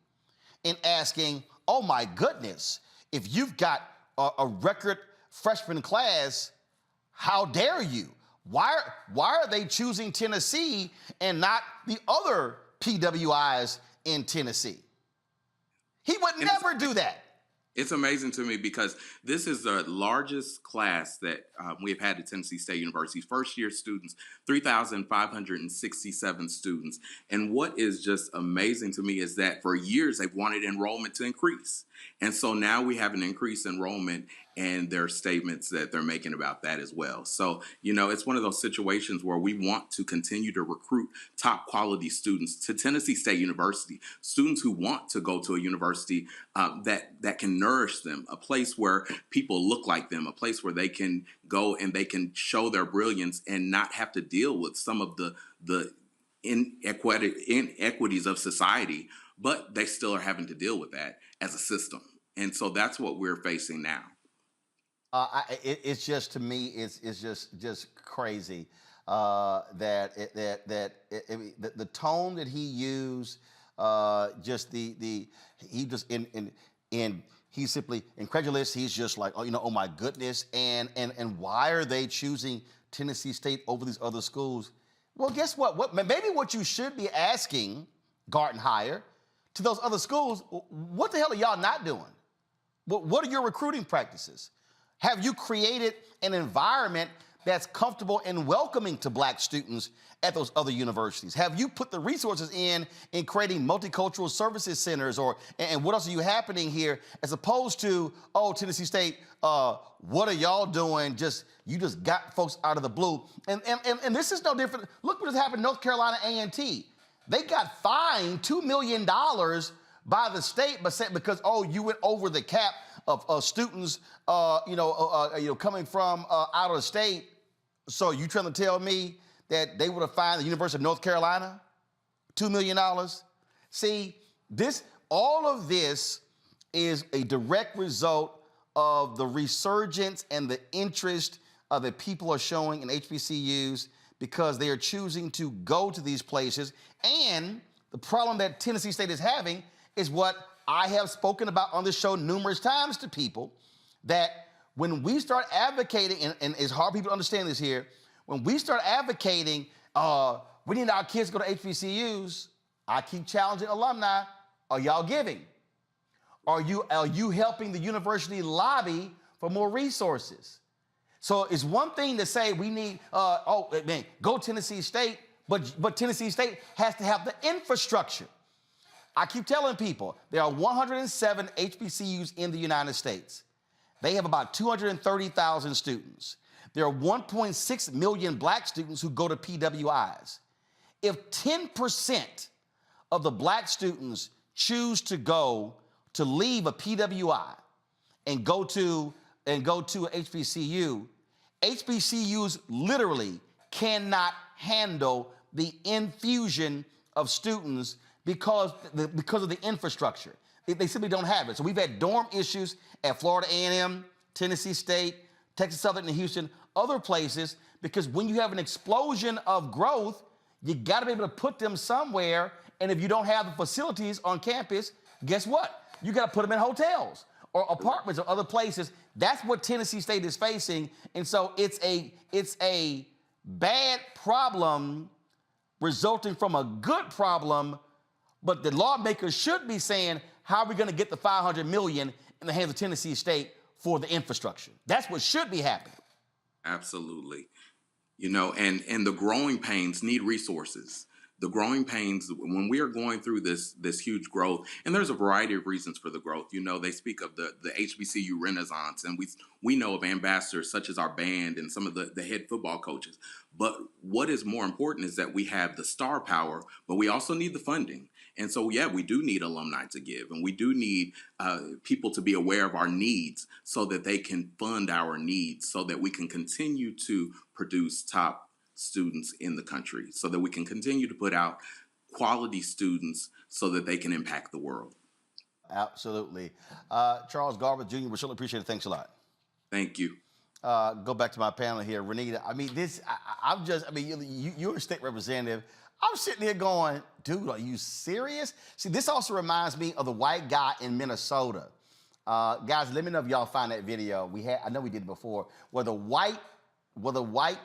in asking, oh my goodness, if you've got a record freshman class, how dare you? Why are they choosing Tennessee and not the other PWIs in Tennessee? He would never do that. It's amazing to me because this is the largest class that we have had at Tennessee State University. First year students, 3,567 students. And what is just amazing to me is that for years they've wanted enrollment to increase. And so now we have an increased enrollment, and there are statements that they're making about that as well. So, you know, it's one of those situations where we want to continue to recruit top quality students to Tennessee State University, students who want to go to a university that can nourish them, a place where people look like them, a place where they can go and they can show their brilliance and not have to deal with some of the inequities of society, but they still are having to deal with that as a system. And so that's what we're facing now. It's just, to me, it's just crazy that the tone that he used, he's simply incredulous. He's just like, oh my goodness, and why are they choosing Tennessee State over these other schools? Well, guess what? Maybe what you should be asking, Gartenhire, to those other schools, what the hell are y'all not doing? What are your recruiting practices? Have you created an environment that's comfortable and welcoming to black students at those other universities? Have you put the resources in creating multicultural services centers, and what else are you happening here, as opposed to, oh, Tennessee State, what are y'all doing? You just got folks out of the blue. And this is no different. Look what has happened in North Carolina A&T. They got fined $2 million by the state because, oh, you went over the cap of students, coming from out of the state. So you trying to tell me that they would have fined the University of North Carolina $2 million? See, all of this is a direct result of the resurgence and the interest that people are showing in HBCUs because they are choosing to go to these places. And the problem that Tennessee State is having is what I have spoken about on this show numerous times to people, that when we start advocating, and it's hard for people to understand this here, when we start advocating, we need our kids to go to HBCUs, I keep challenging alumni, are y'all giving? Are you helping the university lobby for more resources? So it's one thing to say we need, go Tennessee State, but Tennessee State has to have the infrastructure. I keep telling people there are 107 HBCUs in the United States. They have about 230,000 students. There are 1.6 million black students who go to PWIs. If 10% of the black students choose to leave a PWI and go to and go to a HBCU, HBCUs literally cannot handle the infusion of students because of the infrastructure. They simply don't have it. So we've had dorm issues at Florida A&M, Tennessee State, Texas Southern and Houston, other places, because when you have an explosion of growth, you got to be able to put them somewhere. And if you don't have the facilities on campus, guess what? You got to put them in hotels or apartments or other places. That's what Tennessee State is facing. And so it's a bad problem resulting from a good problem, but the lawmakers should be saying, how are we going to get the $500 million in the hands of Tennessee State for the infrastructure? That's what should be happening. Absolutely. You know, and the growing pains need resources. The growing pains, when we are going through this huge growth, and there's a variety of reasons for the growth. You know, they speak of the HBCU renaissance, and we know of ambassadors such as our band and some of the head football coaches. But what is more important is that we have the star power, but we also need the funding. And so, yeah, we do need alumni to give, and we do need people to be aware of our needs so that they can fund our needs, so that we can continue to produce top students in the country, so that we can continue to put out quality students so that they can impact the world. Absolutely. Charles Garber Jr., we certainly appreciate it. Thanks a lot. Thank you. Go back to my panel here. Renita, I mean, you're a state representative. I'm sitting here going, dude, are you serious? See, this also reminds me of the white guy in Minnesota. Guys, let me know if y'all find that video. I know we did it before, where the white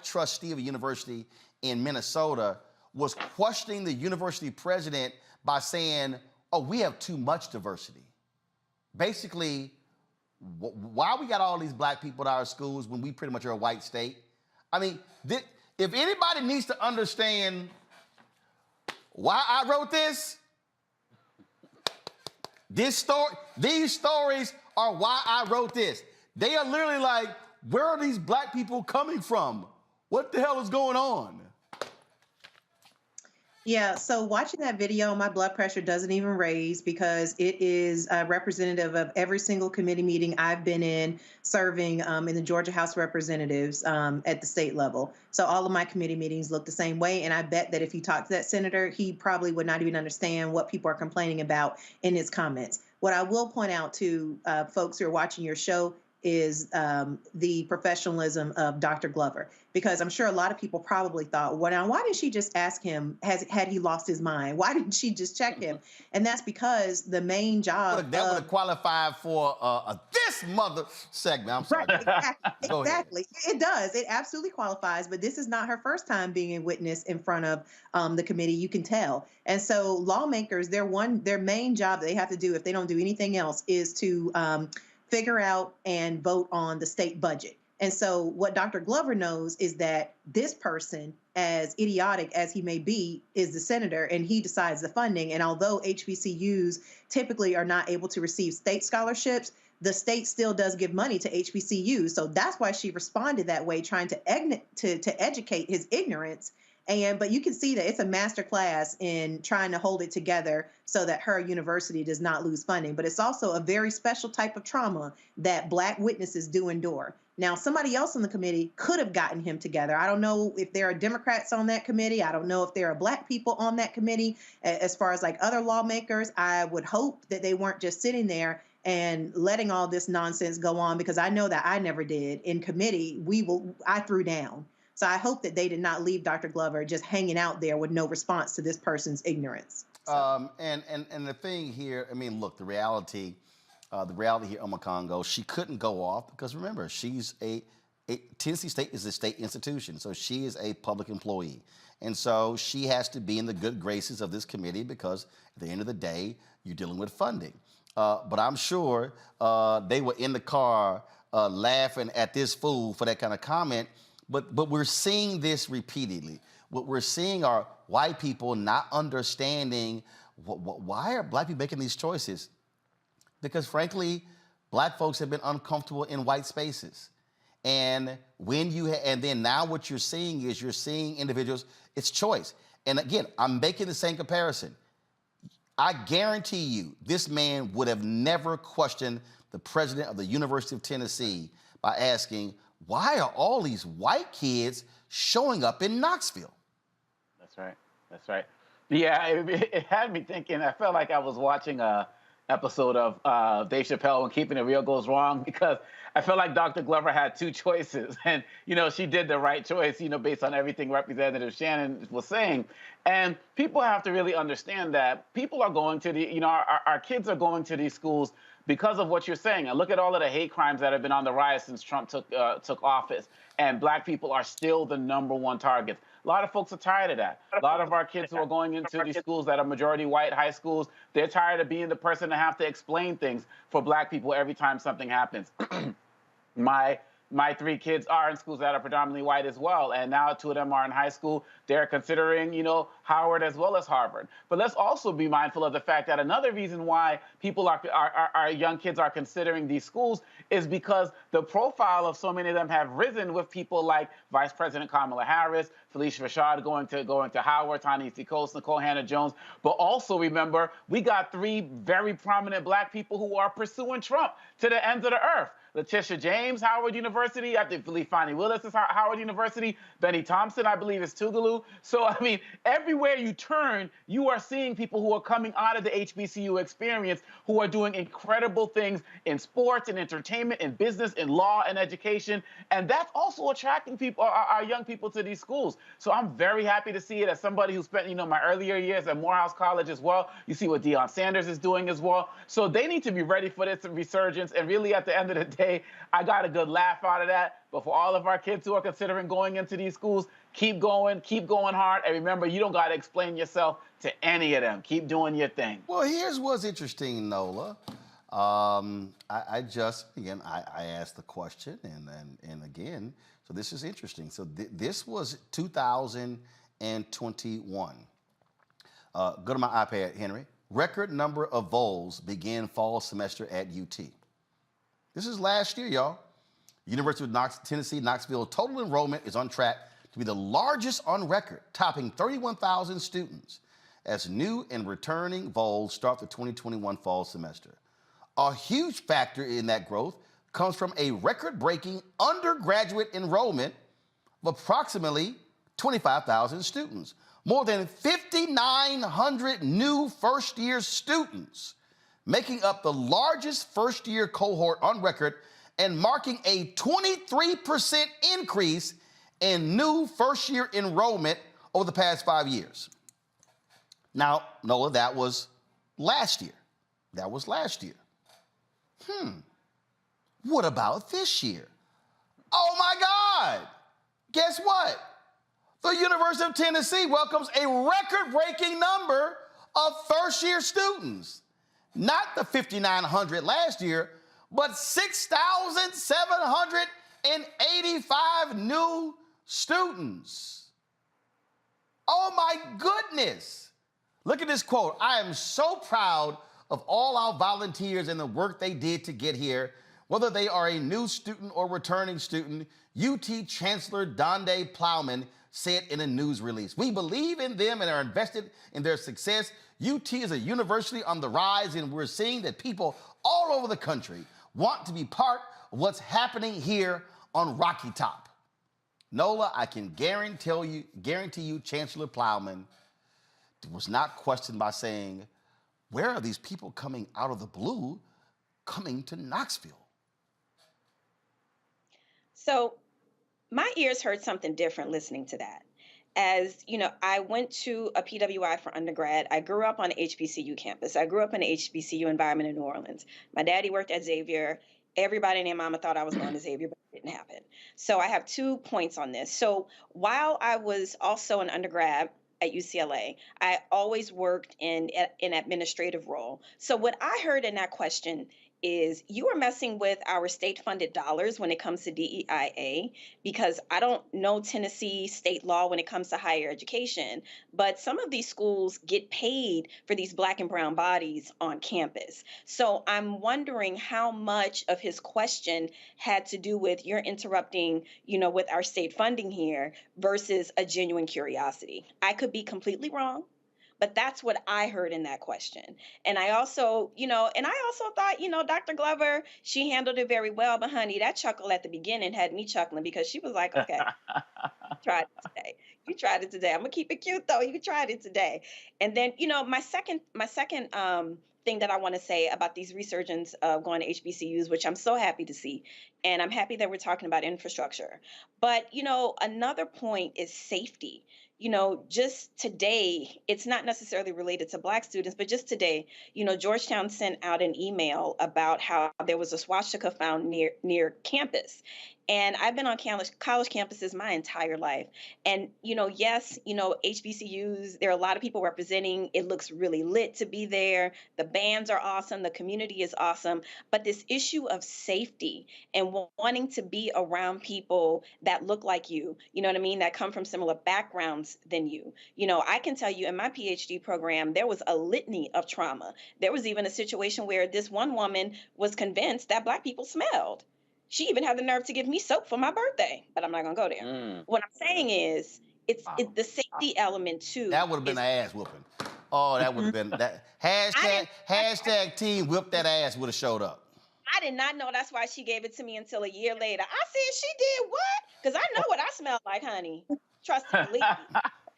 trustee of a university in Minnesota was questioning the university president by saying, oh, we have too much diversity. Basically, why we got all these black people at our schools when we pretty much are a white state? I mean, if anybody needs to understand why I wrote this story, these stories are why I wrote this. They are literally like, where are these black people coming from? What the hell is going on? Yeah, so watching that video, my blood pressure doesn't even raise because it is representative of every single committee meeting I've been in serving in the Georgia House of Representatives at the state level. So all of my committee meetings look the same way. And I bet that if you talk to that senator, he probably would not even understand what people are complaining about in his comments. What I will point out to folks who are watching your show is the professionalism of Dr. Glover, because I'm sure a lot of people probably thought, well, now, why didn't she just ask him, had he lost his mind? Why didn't she just check him? And that's because the main job that would have qualified for this mother segment. I'm sorry. Exactly. It does. It absolutely qualifies. But this is not her first time being a witness in front of the committee. You can tell. And so lawmakers, their main job that they have to do, if they don't do anything else, is to figure out and vote on the state budget. And so what Dr. Glover knows is that this person, as idiotic as he may be, is the senator, and he decides the funding. And although HBCUs typically are not able to receive state scholarships, the state still does give money to HBCUs. So that's why she responded that way, trying to educate his ignorance. But you can see that it's a master class in trying to hold it together so that her university does not lose funding. But it's also a very special type of trauma that Black witnesses do endure. Now, somebody else on the committee could have gotten him together. I don't know if there are Democrats on that committee. I don't know if there are Black people on that committee. As far as like other lawmakers, I would hope that they weren't just sitting there and letting all this nonsense go on, because I know that I never did. In committee, I threw down. So I hope that they did not leave Dr. Glover just hanging out there with no response to this person's ignorance. So. And the thing here, I mean, look, the reality here, Congo, she couldn't go off because remember, she's Tennessee State is a state institution, so she is a public employee. And so she has to be in the good graces of this committee because at the end of the day, you're dealing with funding. But I'm sure they were in the car laughing at this fool for that kind of comment. But we're seeing this repeatedly. What we're seeing are white people not understanding why are Black people making these choices? Because frankly, Black folks have been uncomfortable in white spaces. And then now what you're seeing is individuals, it's choice. And again, I'm making the same comparison. I guarantee you, this man would have never questioned the president of the University of Tennessee by asking, why are all these white kids showing up in Knoxville? That's right. That's right. Yeah, it had me thinking. I felt like I was watching a episode of Dave Chappelle when Keeping It Real Goes Wrong, because I felt like Dr. Glover had two choices. And, she did the right choice, based on everything Representative Shannon was saying. And people have to really understand that people are going to our kids are going to these schools because of what you're saying. And look at all of the hate crimes that have been on the rise since Trump took office. And black people are still the #1 target. A lot of folks are tired of that. A lot of our kids who are going into these schools that are majority white high schools, they're tired of being the person to have to explain things for black people every time something happens. My 3 kids are in schools that are predominantly white as well, and now 2 of them are in high school. They're considering, Howard as well as Harvard. But let's also be mindful of the fact that another reason why people our young kids are considering these schools is because the profile of so many of them have risen with people like Vice President Kamala Harris, Felicia Rashad going to Howard, Ta-Nehisi Coates, Nicole Hannah-Jones. But also remember, we got 3 very prominent black people who are pursuing Trump to the ends of the earth. Letitia James, Howard University. I believe Fonnie Willis is Howard University. Benny Thompson, I believe, is Tougaloo. So, everywhere you turn, you are seeing people who are coming out of the HBCU experience who are doing incredible things in sports and entertainment, in business, in law and education. And that's also attracting people, our young people, to these schools. So I'm very happy to see it as somebody who spent, my earlier years at Morehouse College as well. You see what Deion Sanders is doing as well. So they need to be ready for this resurgence. And really, at the end of the day, I got a good laugh out of that. But for all of our kids who are considering going into these schools, keep going hard. And remember, you don't got to explain yourself to any of them. Keep doing your thing. Well, here's what's interesting, Nola. I asked the question, and again, so this is interesting. So this was 2021. Go to my iPad, Henry. Record number of vols began fall semester at UT. This is last year, y'all. University of Tennessee, Knoxville, total enrollment is on track to be the largest on record, topping 31,000 students as new and returning vols start the 2021 fall semester. A huge factor in that growth comes from a record-breaking undergraduate enrollment of approximately 25,000 students. More than 5,900 new first-year students, making up the largest first-year cohort on record and marking a 23% increase in new first-year enrollment over the past 5 years. Now, Nola, that was last year. What about this year? Oh my God! Guess what? The University of Tennessee welcomes a record-breaking number of first-year students. Not the 5,900 last year, but 6,785 new students. Oh my goodness. Look at this quote. I am so proud of all our volunteers and the work they did to get here. Whether they are a new student or returning student, UT Chancellor Donde Plowman said in a news release. We believe in them and are invested in their success. UT is a university on the rise, and we're seeing that people all over the country want to be part of what's happening here on Rocky Top. Nola, I can guarantee you, Chancellor Plowman was not questioned by saying, where are these people coming out of the blue coming to Knoxville? So my ears heard something different listening to that. As you know, I went to a PWI for undergrad. I grew up on an HBCU campus. I grew up in an HBCU environment in New Orleans. My daddy worked at Xavier. Everybody and their mama thought I was going to Xavier, but it didn't happen. So I have 2 points on this. So while I was also an undergrad at UCLA, I always worked in an administrative role. So what I heard in that question is you are messing with our state-funded dollars when it comes to DEIA, because I don't know Tennessee state law when it comes to higher education, but some of these schools get paid for these Black and brown bodies on campus. So I'm wondering how much of his question had to do with you're interrupting, with our state funding here versus a genuine curiosity. I could be completely wrong, But that's what I heard in that question. And I also, thought, Dr. Glover, she handled it very well. But honey, that chuckle at the beginning had me chuckling because she was like, okay, tried it today. You tried it today. I'm gonna keep it cute though. You tried it today. And then, my second thing that I want to say about these resurgence of going to HBCUs, which I'm so happy to see, and I'm happy that we're talking about infrastructure. But another point is safety. Just today, it's not necessarily related to Black students, but just today, Georgetown sent out an email about how there was a swastika found near campus. And I've been on college campuses my entire life. And, yes, HBCUs, there are a lot of people representing. It looks really lit to be there. The bands are awesome. The community is awesome. But this issue of safety and wanting to be around people that look like you, that come from similar backgrounds than you. I can tell you in my PhD program, there was a litany of trauma. There was even a situation where this one woman was convinced that Black people smelled. She even had the nerve to give me soap for my birthday, but I'm not gonna go there. What I'm saying is, it's the safety element too. That would have been an ass whooping. Oh, that would have been that hashtag team whip that ass would have showed up. I did not know that's why she gave it to me until a year later. I said, she did what? Because I know what I smell like, honey. Trust and believe me.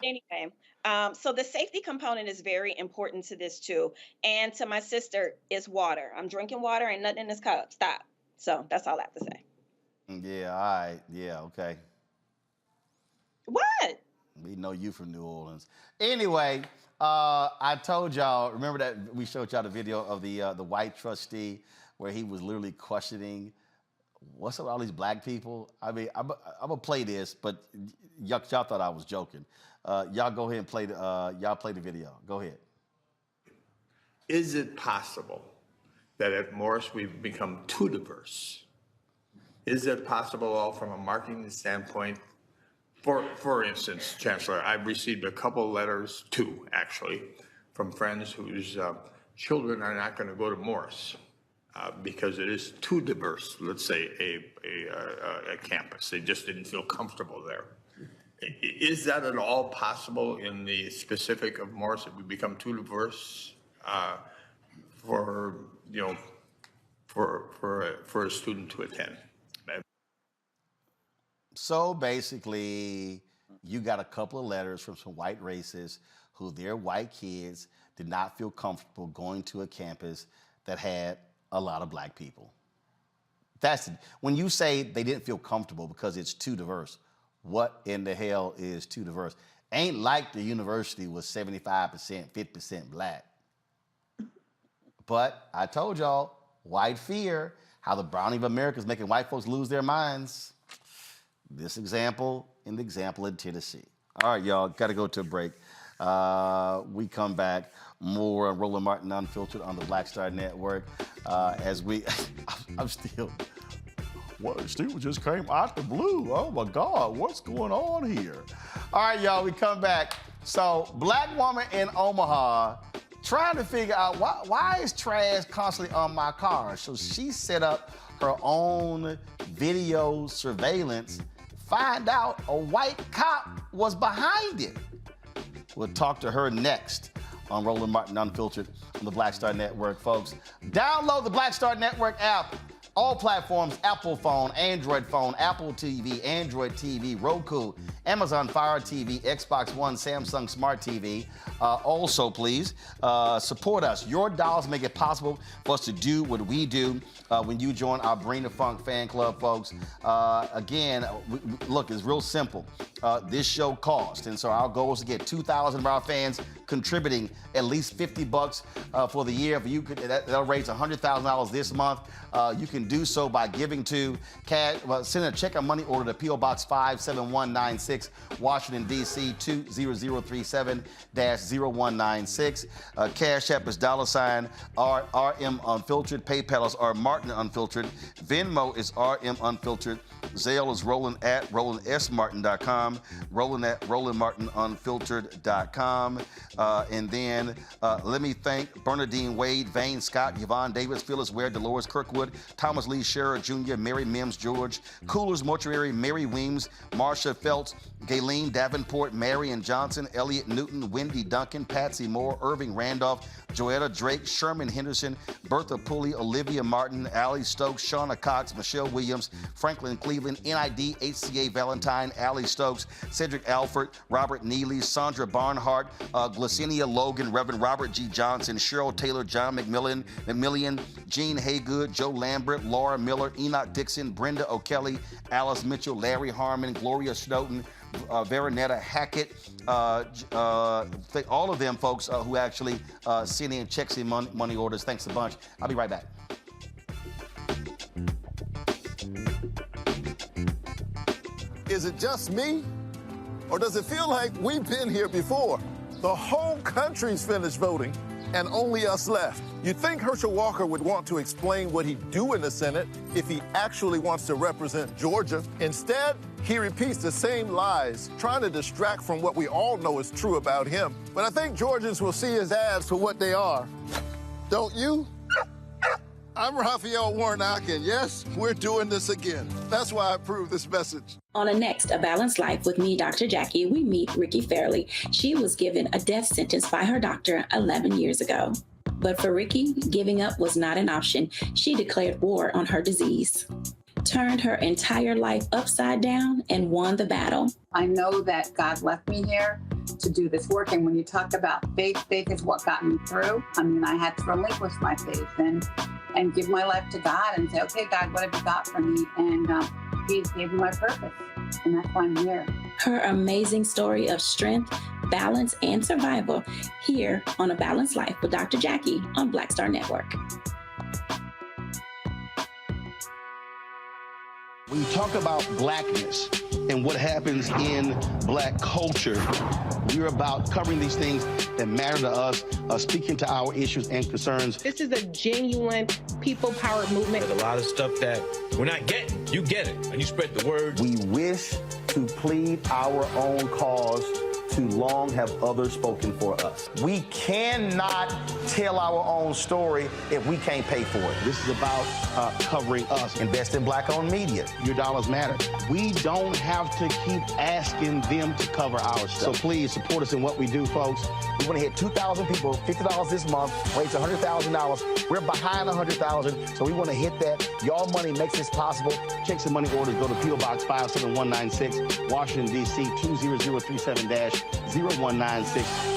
Anyway, so the safety component is very important to this too. And to my sister, is water. I'm drinking water, ain't nothing in this cup. Stop. So that's all I have to say. Yeah, all right. Yeah, okay. What? We know you from New Orleans. Anyway, I told y'all, remember that we showed y'all the video of the white trustee where he was literally questioning what's up with all these Black people? I mean, I'm gonna play this, but y'all thought I was joking. Y'all go ahead and play the video. Go ahead. Is it possible that at Morris we've become too diverse? Is it possible, all from a marketing standpoint? For instance, Chancellor, I've received a couple letters, two actually, from friends whose children are not going to go to Morris because it is too diverse, let's say, a campus. They just didn't feel comfortable there. Is that at all possible in the specific of Morris, that we become too diverse for a student to attend? So basically, you got a couple of letters from some white racists who their white kids did not feel comfortable going to a campus that had a lot of Black people. That's it. When you say they didn't feel comfortable because it's too diverse, what in the hell is too diverse? Ain't like the university was 75%, 50% Black. But I told y'all, white fear, how the browning of America is making white folks lose their minds. This example and the example in Tennessee. All right, y'all, got to go to a break. We come back, more on Roland Martin Unfiltered on the Black Star Network. I'm still, what, Steve just came out the blue. Oh my God, what's going on here? All right, y'all, we come back. So, Black woman in Omaha trying to figure out why is trash constantly on my car? So she set up her own video surveillance, find out a white cop was behind it. We'll talk to her next on Roland Martin Unfiltered on the Black Star Network, folks. Download the Black Star Network app. All platforms, Apple phone, Android phone, Apple TV, Android TV, Roku, Amazon Fire TV, Xbox One, Samsung Smart TV. Also, please, support us. Your dollars make it possible for us to do what we do when you join our Bring the Funk fan club, folks. Again, look, it's real simple. This show costs, and so our goal is to get 2,000 of our fans contributing at least $50 for the year. If you could, that'll raise $100,000 this month. You can do so by giving to send a check or money order to P.O. Box 57196, Washington, D.C. 20037-0196. Cash App is $ RM Unfiltered. PayPal is R Martin Unfiltered. Venmo is RM Unfiltered. Zale is Roland at RolandSMartin.com, Roland at RolandMartinUnfiltered.com. And then let me thank Bernadine Wade, Vane Scott, Yvonne Davis, Phyllis Ware, Dolores Kirkwood, Thomas Lee Scherer Jr., Mary Mims George, Coolers Mortuary, Mary Weems, Marsha Feltz, Gayleen Davenport, Marion Johnson, Elliot Newton, Wendy Duncan, Patsy Moore, Irving Randolph, Joetta Drake, Sherman Henderson, Bertha Pulley, Olivia Martin, Allie Stokes, Shauna Cox, Michelle Williams, Franklin Cleveland, NID, HCA Valentine, Allie Stokes, Cedric Alford, Robert Neely, Sandra Barnhart, Glicinia Logan, Reverend Robert G. Johnson, Cheryl Taylor, John McMillian, Gene Haygood, Joe Lambert, Laura Miller, Enoch Dixon, Brenda O'Kelly, Alice Mitchell, Larry Harmon, Gloria Snowden, Veronetta Hackett, all of them folks who actually send in checks and money orders. Thanks a bunch. I'll be right back. Is it just me? Or does it feel like we've been here before? The whole country's finished voting, and only us left. You'd think Herschel Walker would want to explain what he'd do in the Senate if he actually wants to represent Georgia. Instead, he repeats the same lies, trying to distract from what we all know is true about him. But I think Georgians will see his ads for what they are. Don't you? I'm Raphael Warnock, and yes, we're doing this again. That's why I approve this message. On a Next, A Balanced Life with me, Dr. Jackie, we meet Ricky Fairley. She was given a death sentence by her doctor 11 years ago. But for Ricky, giving up was not an option. She declared war on her disease, turned her entire life upside down, and won the battle. I know that God left me here to do this work. And when you talk about faith, faith is what got me through. I mean, I had to relinquish my faith and give my life to God and say, okay, God, what have you got for me? And He gave me my purpose. And that's why I'm here. Her amazing story of strength, balance, and survival here on A Balanced Life with Dr. Jackie on Black Star Network. When you talk about blackness and what happens in black culture, we're about covering these things that matter to us, speaking to our issues and concerns. This is a genuine people-powered movement. There's a lot of stuff that we're not getting. You get it, and you spread the word. We wish to plead our own cause. Too long have others spoken for us. We cannot tell our own story if we can't pay for it. This is about covering us. Invest in black-owned media. Your dollars matter. We don't have to keep asking them to cover our stuff. So please support us in what we do, folks. We want to hit 2,000 people, $50 this month, raise $100,000. We're behind 100,000, so we want to hit that. Y'all money makes this possible. Checks and money orders go to P.O. Box 57196, Washington, D.C. 20037-0196.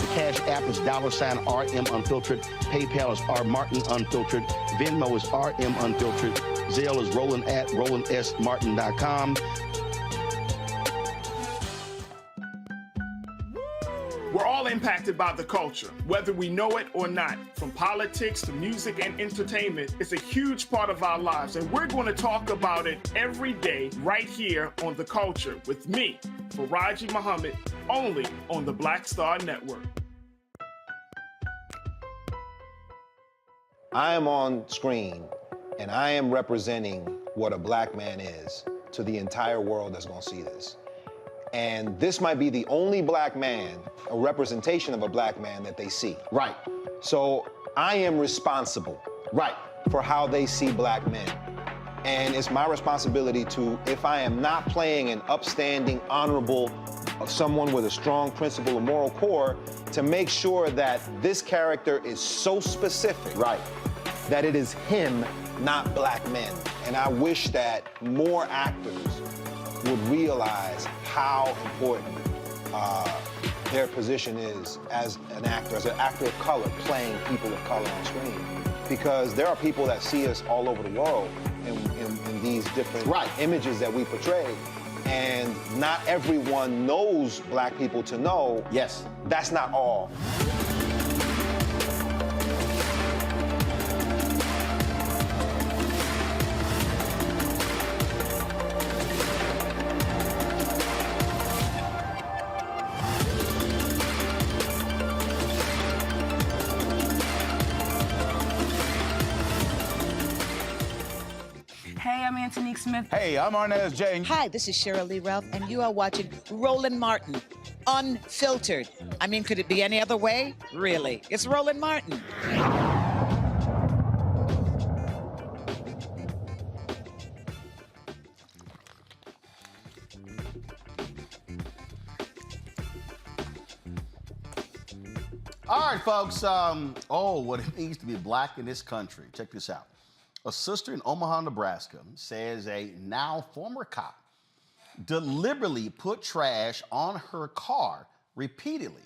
The Cash App is $RM Unfiltered. PayPal is R Martin Unfiltered. Venmo is RM Unfiltered. Zelle is Roland at RolandSMartin.com. We're all impacted by the culture, whether we know it or not. From politics to music and entertainment, it's a huge part of our lives, and we're going to talk about it every day right here on The Culture with me, Faraji Muhammad, only on the Black Star Network. I am on screen, and I am representing what a black man is to the entire world that's going to see this. And this might be the only black man, a representation of a black man that they see. Right. So I am responsible. Right. For how they see black men. And it's my responsibility to, if I am not playing an upstanding, honorable, someone with a strong principle or moral core, to make sure that this character is so specific. Right. That it is him, not black men. And I wish that more actors would realize how important their position is as an actor of color, playing people of color on screen. Because there are people that see us all over the world in these different images that we portray. And not everyone knows black people to know. Yes. That's not all. Antonique Smith. Hey, I'm Arnez J. Hi, this is Cheryl Lee Ralph, and you are watching Roland Martin, Unfiltered. I mean, could it be any other way? Really? It's Roland Martin. All right, folks. What it means to be black in this country. Check this out. A sister in Omaha, Nebraska says a now former cop deliberately put trash on her car repeatedly.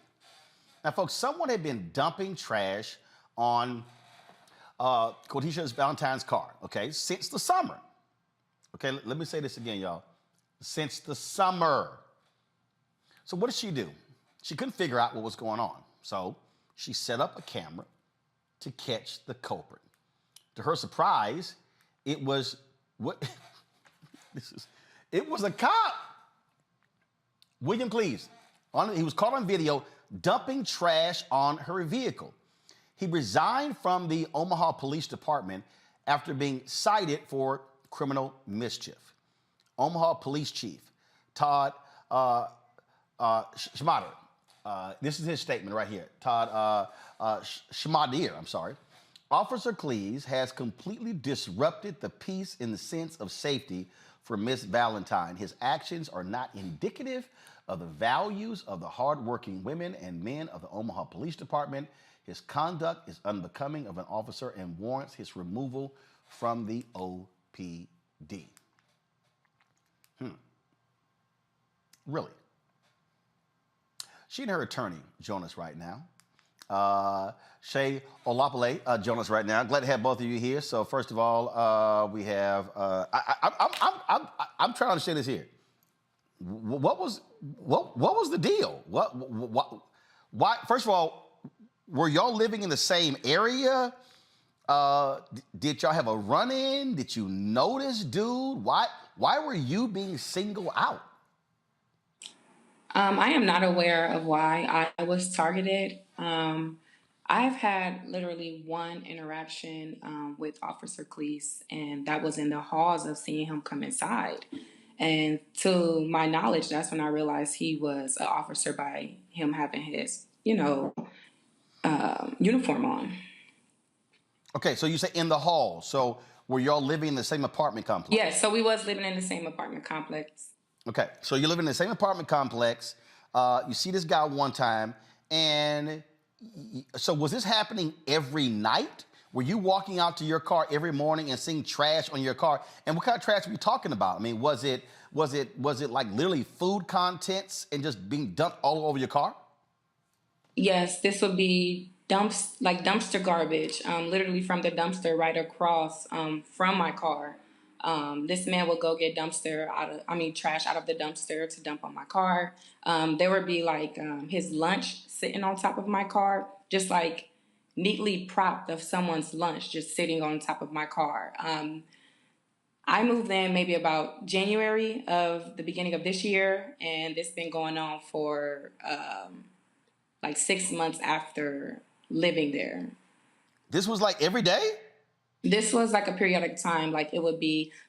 Now, folks, someone had been dumping trash on Quotisha Valentine's car, okay, since the summer. Okay, let me say this again, y'all. Since the summer. So what did she do? She couldn't figure out what was going on. So she set up a camera to catch the culprit. To her surprise, it was it was a cop. William Cleves. He was caught on video dumping trash on her vehicle. He resigned from the Omaha Police Department after being cited for criminal mischief. Omaha Police Chief Todd Schmader. This is his statement right here. Todd Schmader, I'm sorry. Officer Cleves has completely disrupted the peace in the sense of safety for Miss Valentine. His actions are not indicative of the values of the hardworking women and men of the Omaha Police Department. His conduct is unbecoming of an officer and warrants his removal from the OPD. Really? She and her attorney join us right now. Shay Olapale join us right now. Glad to have both of you here. So first of all, we have. I'm trying to understand this here. What was the deal? Why? First of all, were y'all living in the same area? Did y'all have a run-in? Did you notice, dude? Why were you being singled out? I am not aware of why I was targeted. I've had literally one interaction with Officer Cleese, and that was in the halls of seeing him come inside. And to my knowledge, that's when I realized he was an officer by him having his, uniform on. Okay, so you say in the hall. So were y'all living in the same apartment complex? Yes, so we was living in the same apartment complex. Okay, so you live in the same apartment complex. You see this guy one time, and so was this happening every night? Were you walking out to your car every morning and seeing trash on your car? And what kind of trash were you talking about? I mean, was it like literally food contents and just being dumped all over your car? Yes, this would be dumpster garbage, literally from the dumpster right across from my car. This man would go get trash out of the dumpster to dump on my car. There would be his lunch sitting on top of my car, just like neatly propped of someone's lunch just sitting on top of my car. I moved in maybe about January of the beginning of this year, and it's been going on for 6 months after living there. This was like every day? This was like a periodic time.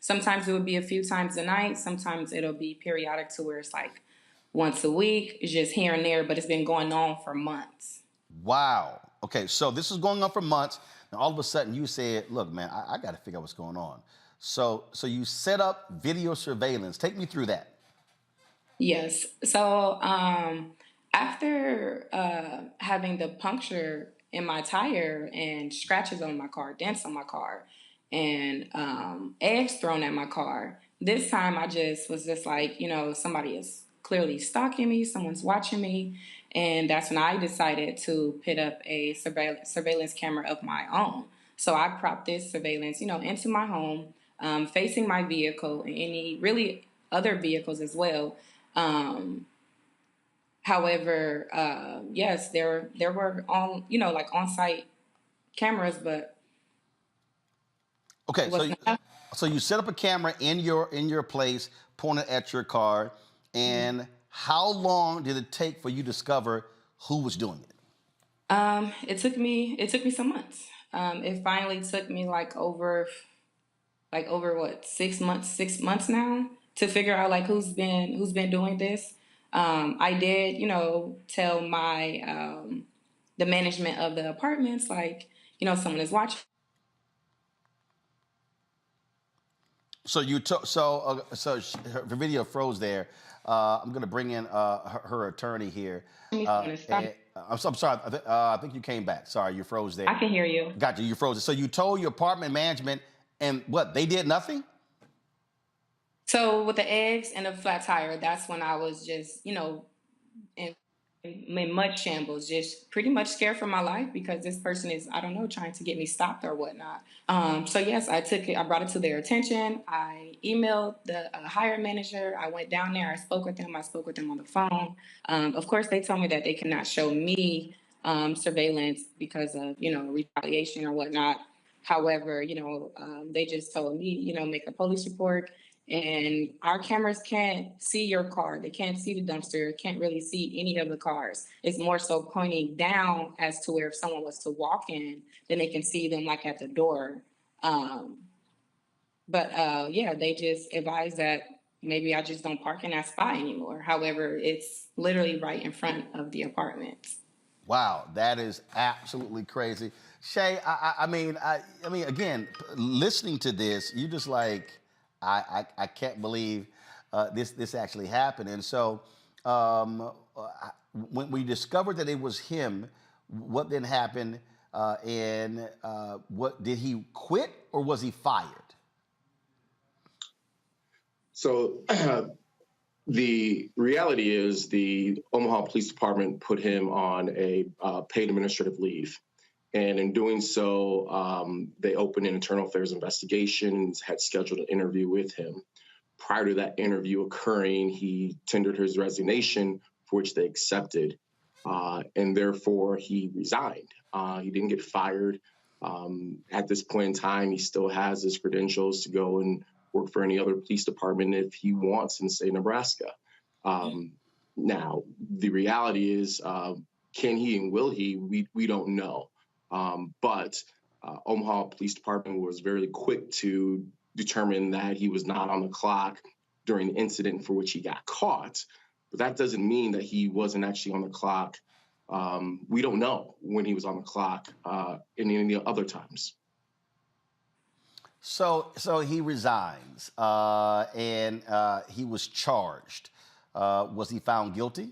Sometimes it would be a few times a night. Sometimes it'll be periodic to where it's like once a week. It's just here and there, but it's been going on for months. Wow. Okay, so this is going on for months. And all of a sudden you said, look, man, I got to figure out what's going on. So you set up video surveillance. Take me through that. Yes. So after having the puncture in my tire and scratches on my car, dents on my car, and eggs thrown at my car. This time I was like, somebody is clearly stalking me, someone's watching me. And that's when I decided to put up a surveillance camera of my own. So I propped this surveillance, into my home, facing my vehicle and any really other vehicles as well. However, yes, there were on-site cameras, but okay. So you set up a camera in your place, pointed at your car, and how long did it take for you to discover who was doing it? It took me some months. It finally took me over like over what 6 months now to figure out like who's been doing this. I did, tell my the management of the apartments, like, someone is watching. So her video froze there. I'm gonna bring in her attorney here. I'm sorry. I think you came back. Sorry, you froze there. I can hear you. Gotcha. You froze. So you told your apartment management, and what, they did nothing? So with the eggs and the flat tire, that's when I was just, in much shambles, just pretty much scared for my life because this person is, I don't know, trying to get me stopped or whatnot. So yes, I brought it to their attention. I emailed the hiring manager. I went down there. I spoke with them on the phone. Of course, they told me that they cannot show me surveillance because of, retaliation or whatnot. However, they just told me, make a police report. And our cameras can't see your car. They can't see the dumpster, can't really see any of the cars. It's more so pointing down as to where if someone was to walk in, then they can see them like at the door. Yeah, they just advised that maybe I just don't park in that spot anymore. However, it's literally right in front of the apartments. Wow, that is absolutely crazy. Shay, I mean, again, listening to this, you just like, I can't believe this actually happened. And so when we discovered that it was him, what then happened? What did he quit or was he fired? So the reality is the Omaha Police Department put him on a paid administrative leave. And in doing so, they opened an internal affairs investigation, had scheduled an interview with him. Prior to that interview occurring, he tendered his resignation, for which they accepted, and therefore he resigned. He didn't get fired. At this point in time, he still has his credentials to go and work for any other police department if he wants in the state of Nebraska. Now, the reality is, can he and will he? We don't know. But Omaha Police Department was very quick to determine that he was not on the clock during the incident for which he got caught. But that doesn't mean that he wasn't actually on the clock. We don't know when he was on the clock in any other times. So he resigns and he was charged. Was he found guilty?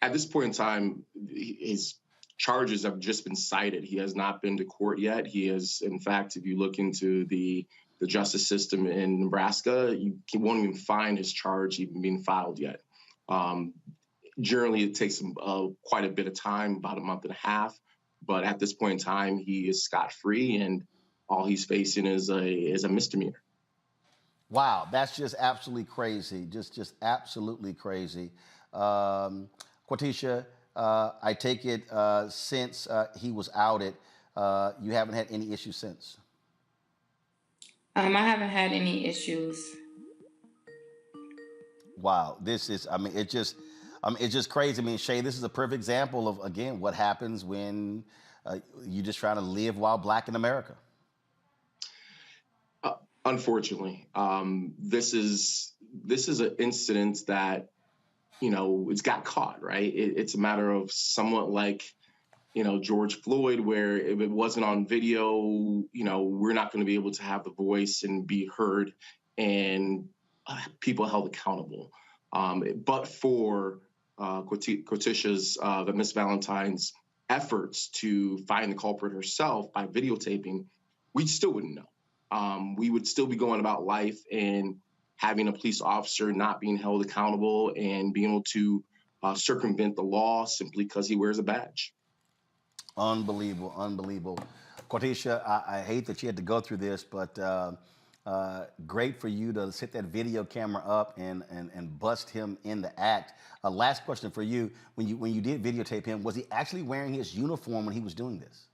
At this point in time, his charges have just been cited. He has not been to court yet. He has, in fact, if you look into the justice system in Nebraska, you won't even find his charge even being filed yet. Generally, it takes quite a bit of time, about a month and a half. But at this point in time, he is scot-free, and all he's facing is a misdemeanor. Wow, that's just absolutely crazy. Just absolutely crazy. Quatisha, I take it since he was outed, you haven't had any issues since? I haven't had any issues. Wow, this is, it's just crazy. I mean, Shay, this is a perfect example of, again, what happens when you're just trying to live while Black in America. Unfortunately, this is an incident that, it's got caught, right? It's a matter of somewhat like, George Floyd, where if it wasn't on video, we're not going to be able to have the voice and be heard and people held accountable. But for Quatisha's, Miss Valentine's efforts to find the culprit herself by videotaping, we still wouldn't know. We would still be going about life and having a police officer not being held accountable and being able to circumvent the law simply because he wears a badge. Unbelievable, unbelievable. Quatisha, I hate that you had to go through this, but great for you to set that video camera up and bust him in the act. Last question for you. When you did videotape him, was he actually wearing his uniform when he was doing this?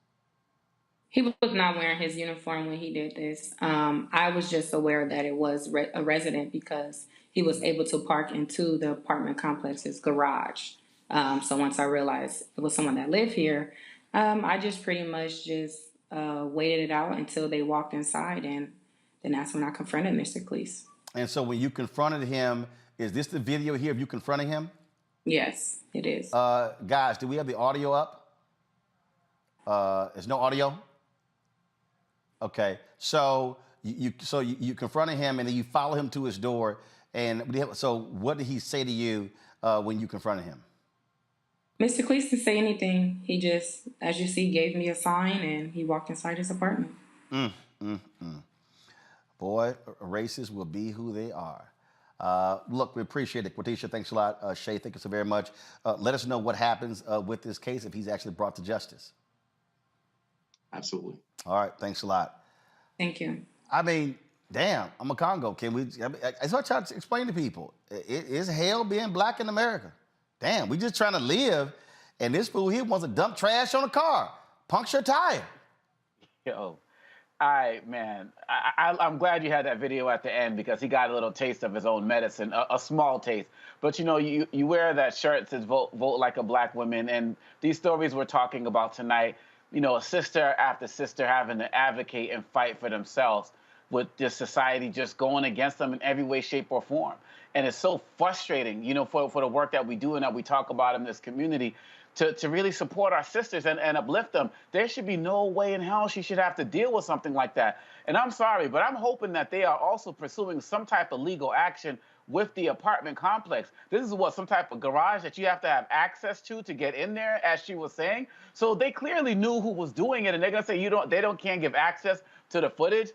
He was not wearing his uniform when he did this. I was just aware that it was a resident because he was able to park into the apartment complex's garage. So once I realized it was someone that lived here, I just pretty much just waited it out until they walked inside, and then that's when I confronted Mr. Cleese. And so when you confronted him, is this the video here of you confronting him? Yes, it is. Guys, do we have the audio up? There's no audio? Okay. So you confronted him, and then you follow him to his door. And so what did he say to you when you confronted him? Mr. Cleese didn't say anything. He just, as you see, gave me a sign, and he walked inside his apartment. Boy, racists will be who they are. Look, we appreciate it. Quatisha, thanks a lot. Shay, thank you so very much. Let us know what happens with this case if he's actually brought to justice. Absolutely. All right, thanks a lot. Thank you. I mean, damn, I'm a Congo. Can we? That's what I try to explain to people. It is hell being black in America. Damn, we just trying to live, and this fool here wants to dump trash on a car, puncture a tire. Yo, man, I'm glad you had that video at the end because he got a little taste of his own medicine, a small taste. But you know, you wear that shirt that says vote like a black woman, and these stories we're talking about tonight, you know, sister after sister having to advocate and fight for themselves with this society just going against them in every way, shape, or form. And it's so frustrating, you know, for the work that we do and that we talk about in this community, to really support our sisters and uplift them. There should be no way in hell she should have to deal with something like that. And I'm sorry, but I'm hoping that they are also pursuing some type of legal action with the apartment complex. This is what, some type of garage that you have to have access to get in there, as she was saying. So they clearly knew who was doing it, and they're gonna say can't give access to the footage.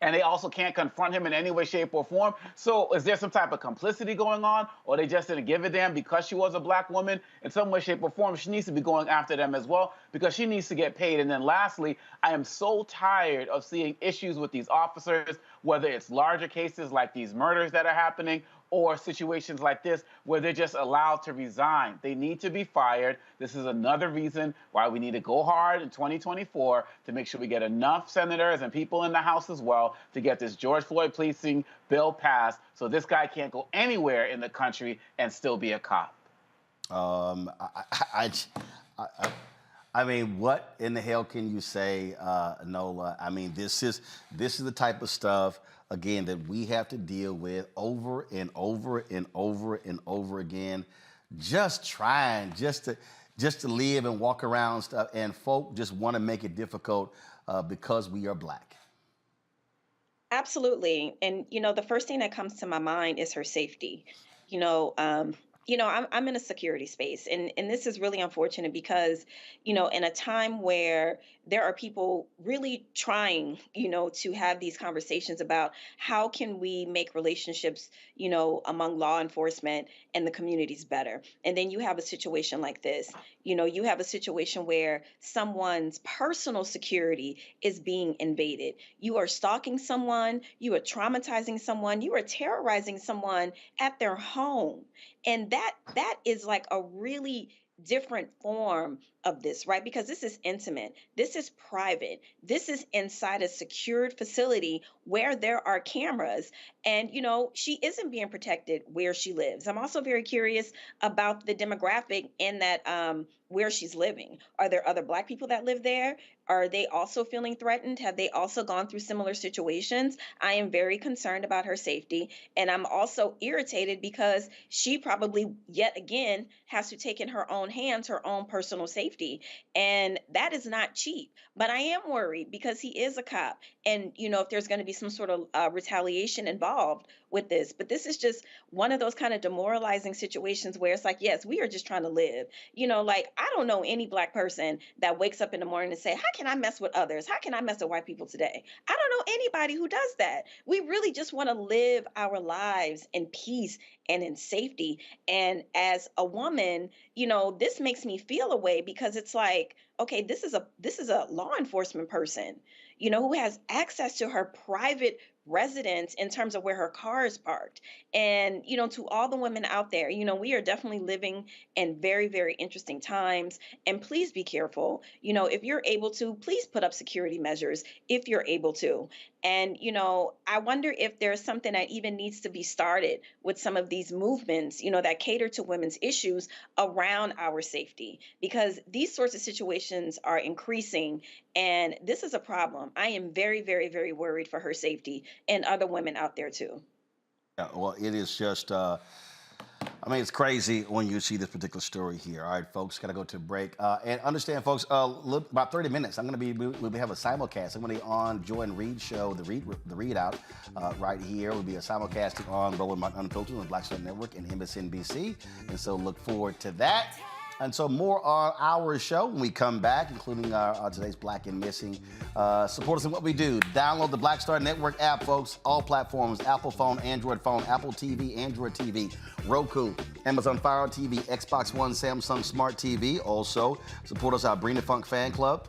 And they also can't confront him in any way, shape, or form. So is there some type of complicity going on? Or they just didn't give a damn because she was a black woman? In some way, shape, or form, she needs to be going after them as well because she needs to get paid. And then lastly, I am so tired of seeing issues with these officers, whether it's larger cases like these murders that are happening or situations like this where they're just allowed to resign. They need to be fired. This is another reason why we need to go hard in 2024 to make sure we get enough senators and people in the House as well to get this George Floyd policing bill passed so this guy can't go anywhere in the country and still be a cop. I mean, what in the hell can you say, Nola? I mean, this is the type of stuff, again, that we have to deal with over and over and over and over again. Just trying, just to live and walk around stuff, and folk just want to make it difficult because we are black. Absolutely. And, the first thing that comes to my mind is her safety. I'm in a security space, and this is really unfortunate because, in a time where there are people really trying, to have these conversations about how can we make relationships, among law enforcement and the communities better. And then you have a situation like this, you have a situation where someone's personal security is being invaded. You are stalking someone, you are traumatizing someone, you are terrorizing someone at their home. And that is like a really different form of this, right? Because this is intimate, this is private, this is inside a secured facility where there are cameras, and she isn't being protected where she lives. I'm also very curious about the demographic in that where she's living. Are there other Black people that live there? Are they also feeling threatened? Have they also gone through similar situations? I am very concerned about her safety, and I'm also irritated because she probably yet again has to take in her own hands her own personal safety, and that is not cheap. But I am worried because he is a cop, and if there's going to be some sort of retaliation involved with this. But this is just one of those kind of demoralizing situations where it's like, yes, we are just trying to live. Like, I don't know any Black person that wakes up in the morning and say, how can I mess with others? How can I mess with white people today? I don't know anybody who does that. We really just want to live our lives in peace and in safety. And as a woman, this makes me feel a way because it's like, okay, this is a law enforcement person, who has access to her private residence in terms of where her car is parked. And, to all the women out there, we are definitely living in very, very interesting times. And please be careful. If you're able to, please put up security measures if you're able to. And, I wonder if there's something that even needs to be started with some of these movements, that cater to women's issues around our safety, because these sorts of situations are increasing. And this is a problem. I am very, very, very worried for her safety and other women out there too. Yeah, well, it is just, I mean, it's crazy when you see this particular story here. All right, folks, got to go to a break. And understand, folks, about 30 minutes, we'll have a simulcast. I'm going to be on Joy and Reed show, the readout right here. We'll be a simulcasting on Rolling Martin Unfiltered on the Black Star Network and MSNBC. And so look forward to that. And so more on our show when we come back, including today's Black and Missing. Support us in what we do. Download the Black Star Network app, folks. All platforms, Apple phone, Android phone, Apple TV, Android TV, Roku, Amazon Fire TV, Xbox One, Samsung Smart TV. Also, support us at Brina Funk Fan Club.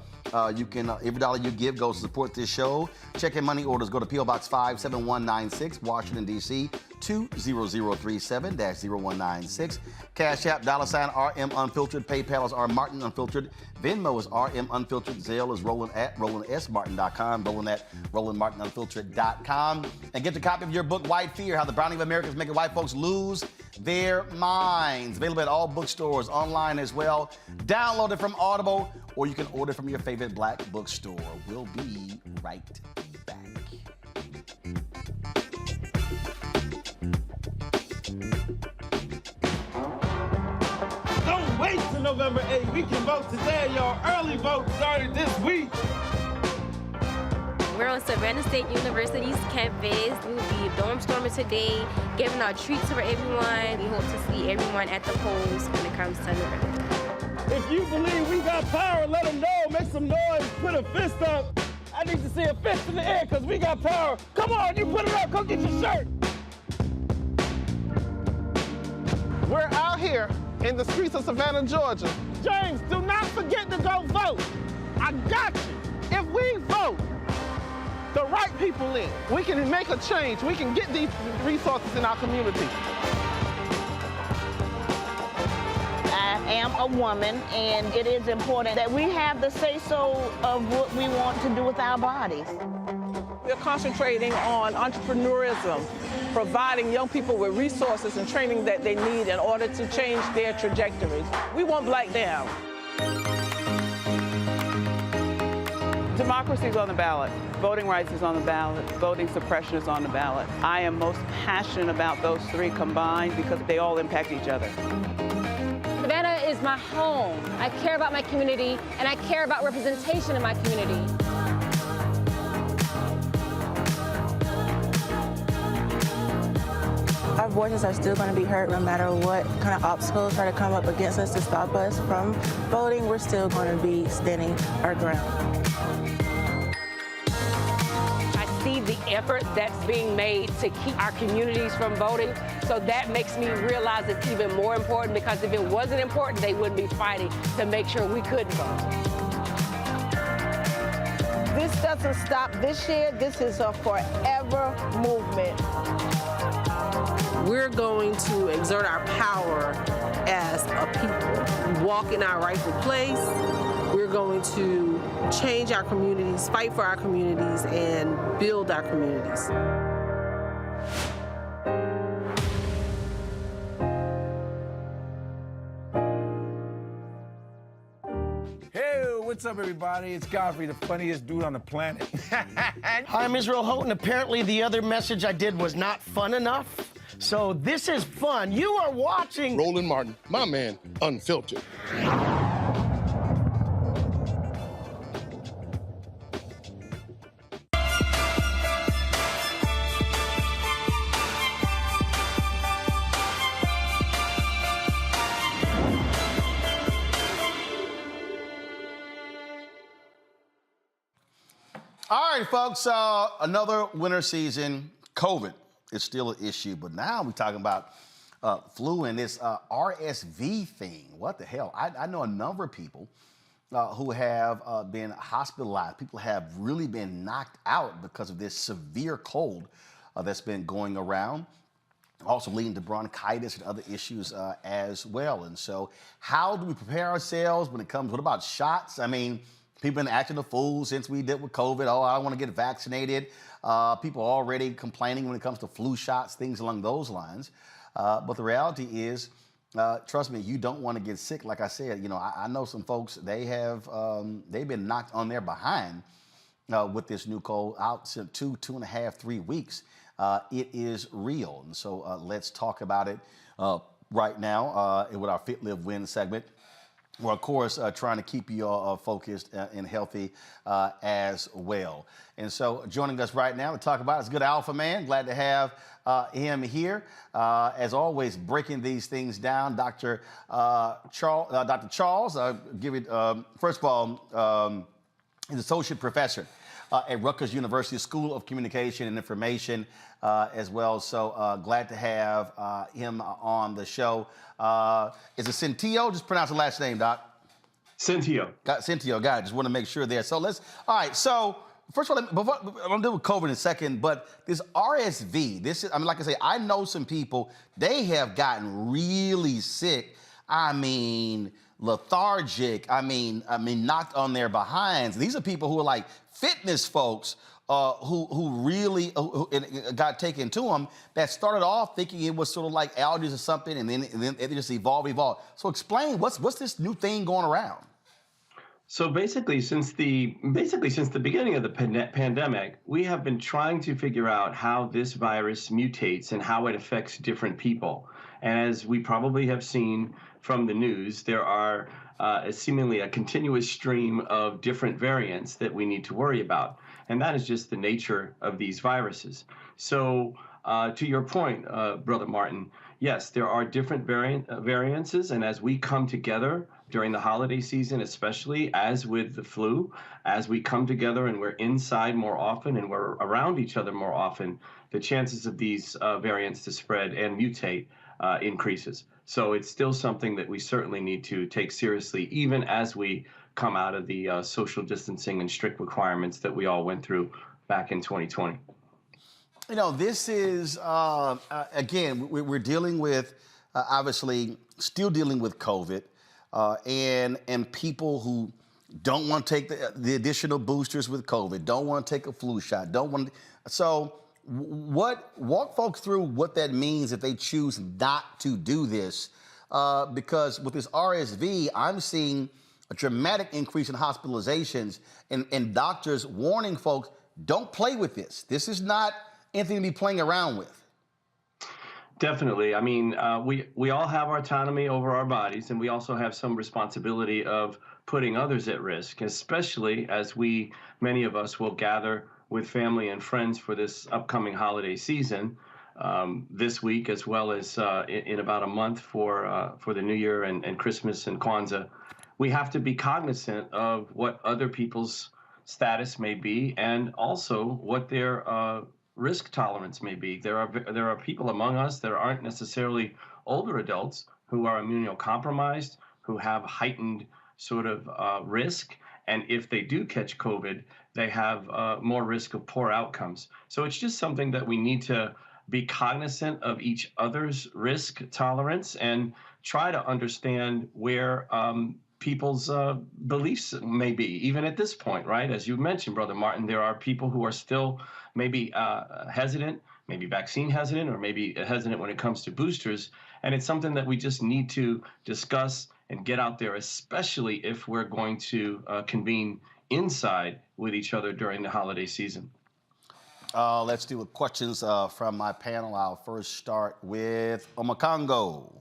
You can, every dollar you give goes to support this show. Check-in money orders go to P.O. Box 57196, Washington, D.C., 20037-0196. Cash App, $RM Unfiltered. PayPal is R Martin Unfiltered. Venmo is RM Unfiltered. Zelle is Roland at RolandSMartin.com. Roland at RolandMartinUnfiltered.com. And get your copy of your book, White Fear, How the Browning of America is Making White Folks Lose Their Minds. Available at all bookstores, online as well. Download it from Audible, or you can order from your favorite Black bookstore. We'll be right back. Don't wait till November 8th. We can vote today, y'all. Early vote started this week. We're on Savannah State University's campus. We will be dorm storming today, giving out treats for everyone. We hope to see everyone at the polls when it comes to November. If you believe we got power, let them know. Make some noise. Put a fist up. I need to see a fist in the air because we got power. Come on, you put it up. Come get your shirt. We're out here in the streets of Savannah, Georgia. James, do not forget to go vote. I got you. If we vote the right people in, we can make a change. We can get these resources in our community. I am a woman, and it is important that we have the say-so of what we want to do with our bodies. We're concentrating on entrepreneurism, providing young people with resources and training that they need in order to change their trajectories. We want Black down. Democracy is on the ballot. Voting rights is on the ballot. Voting suppression is on the ballot. I am most passionate about those three combined because they all impact each other. Savannah is my home. I care about my community, and I care about representation in my community. Our voices are still going to be heard no matter what kind of obstacles try to come up against us to stop us from voting. We're still going to be standing our ground. I see the effort that's being made to keep our communities from voting. So that makes me realize it's even more important, because if it wasn't important, they wouldn't be fighting to make sure we couldn't vote. This doesn't stop this year. This is a forever movement. We're going to exert our power as a people, walk in our rightful place. We're going to change our communities, fight for our communities, and build our communities. Hey, what's up, everybody? It's Godfrey, the funniest dude on the planet. Hi, I'm Israel Houghton. Apparently, the other message I did was not fun enough. So this is fun. You are watching Roland Martin, my man, Unfiltered. All right, folks, another winter season. COVID is still an issue, but now we're talking about flu and this RSV thing. What the hell? I know a number of people who have been hospitalized. People have really been knocked out because of this severe cold that's been going around, also leading to bronchitis and other issues as well. And so how do we prepare ourselves when it comes, what about shots? I mean, people have been acting a fool since we did with COVID. Oh, I want to get vaccinated. People are already complaining when it comes to flu shots, things along those lines. But the reality is Trust me, you don't want to get sick. Like I said, I know some folks, they've been knocked on their behind with this new cold out since 2.5, 3 weeks. It is real. And so let's talk about it right now with our Fit, Live, Win segment. We're, of course, trying to keep you all focused and healthy as well. And so joining us right now to talk about it is good Alpha Man. Glad to have him here. As always, breaking these things down, Dr. Charles. I'll give it, first of all, he's associate professor at Rutgers University School of Communication and Information as well. So glad to have him on the show. Is it Centillo? Just pronounce the last name, Doc. Centillo. Centillo, got it. Just want to make sure there. So all right, so first of all, I'm going to deal with COVID in a second, but this RSV, like I say, I know some people, they have gotten really sick. I mean, lethargic. I mean, knocked on their behinds. These are people who are like fitness folks who really got taken to them, that started off thinking it was sort of like allergies or something, and then it just evolved. So explain, what's this new thing going around? So basically, since the beginning of the pandemic, we have been trying to figure out how this virus mutates and how it affects different people. And as we probably have seen from the news, there are seemingly a continuous stream of different variants that we need to worry about. And that is just the nature of these viruses. So to your point, Brother Martin, yes, there are different variances. And as we come together during the holiday season, especially as with the flu, as we come together and we're inside more often and we're around each other more often, the chances of these variants to spread and mutate increases. So it's still something that we certainly need to take seriously, even as we come out of the social distancing and strict requirements that we all went through back in 2020. This is, again, we're dealing with, obviously, still dealing with COVID, and people who don't want to take the additional boosters with COVID, don't want to take a flu shot, So walk folks through what that means if they choose not to do this, because with this RSV, I'm seeing a dramatic increase in hospitalizations and doctors warning folks, don't play with this. This is not anything to be playing around with. Definitely. I mean, we all have autonomy over our bodies, and we also have some responsibility of putting others at risk, especially as many of us will gather with family and friends for this upcoming holiday season this week, as well as in about a month for the New Year and Christmas and Kwanzaa. We have to be cognizant of what other people's status may be, and also what their risk tolerance may be. There are people among us that aren't necessarily older adults who are immunocompromised, who have heightened sort of risk, and if they do catch COVID, they have more risk of poor outcomes. So it's just something that we need to be cognizant of each other's risk tolerance and try to understand where people's beliefs may be, even at this point, right? As you mentioned, Brother Martin, there are people who are still maybe hesitant, maybe vaccine hesitant, or maybe hesitant when it comes to boosters. And it's something that we just need to discuss and get out there, especially if we're going to convene inside with each other during the holiday season. Let's do questions from my panel. I'll first start with Omakongo.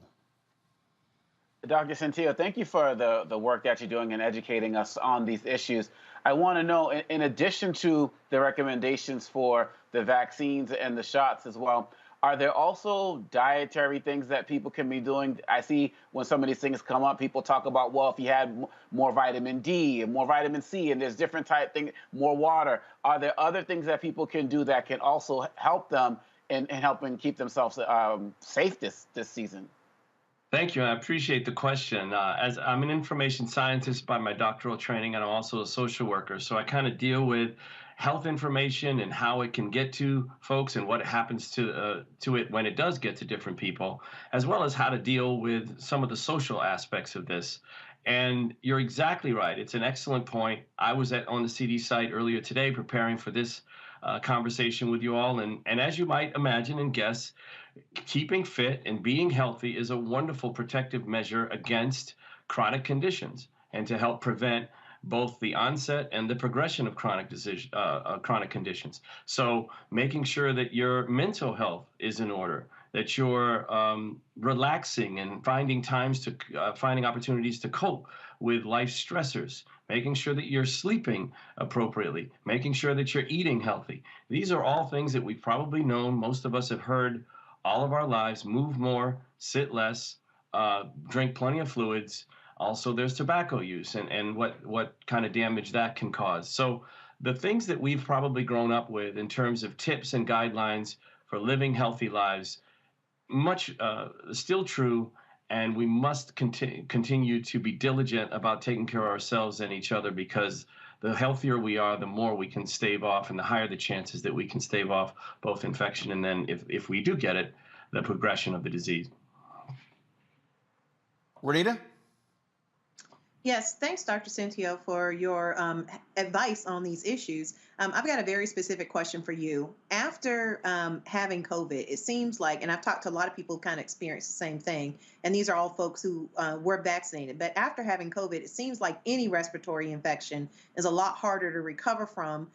Dr. Centillo, thank you for the work that you're doing in educating us on these issues. I want to know, in addition to the recommendations for the vaccines and the shots as well, are there also dietary things that people can be doing? I see when some of these things come up, people talk about, well, if you had more vitamin D and more vitamin C, and there's different type things, more water. Are there other things that people can do that can also help them and help them keep themselves safe this season? Thank you. I appreciate the question. As I'm an information scientist by my doctoral training, and I'm also a social worker, so I kind of deal with health information and how it can get to folks and what happens to it when it does get to different people, as well as how to deal with some of the social aspects of this. And you're exactly right. It's an excellent point. I was on the CD site earlier today preparing for this conversation with you all. And as you might imagine and guess, keeping fit and being healthy is a wonderful protective measure against chronic conditions and to help prevent both the onset and the progression of chronic conditions. So making sure that your mental health is in order, that you're relaxing and finding opportunities to cope with life stressors, making sure that you're sleeping appropriately, making sure that you're eating healthy. These are all things that we've probably known, most of us have heard all of our lives: move more, sit less, drink plenty of fluids. Also, there's tobacco use and what kind of damage that can cause. So the things that we've probably grown up with in terms of tips and guidelines for living healthy lives, much still true, and we must continue to be diligent about taking care of ourselves and each other, because the healthier we are, the more we can stave off, and the higher the chances that we can stave off both infection and then, if we do get it, the progression of the disease. Renita? Yes, thanks, Dr. Centio, for your advice on these issues. I've got a very specific question for you. After having COVID, it seems like, and I've talked to a lot of people who kind of experienced the same thing, and these are all folks who were vaccinated, but after having COVID, it seems like any respiratory infection is a lot harder to recover from.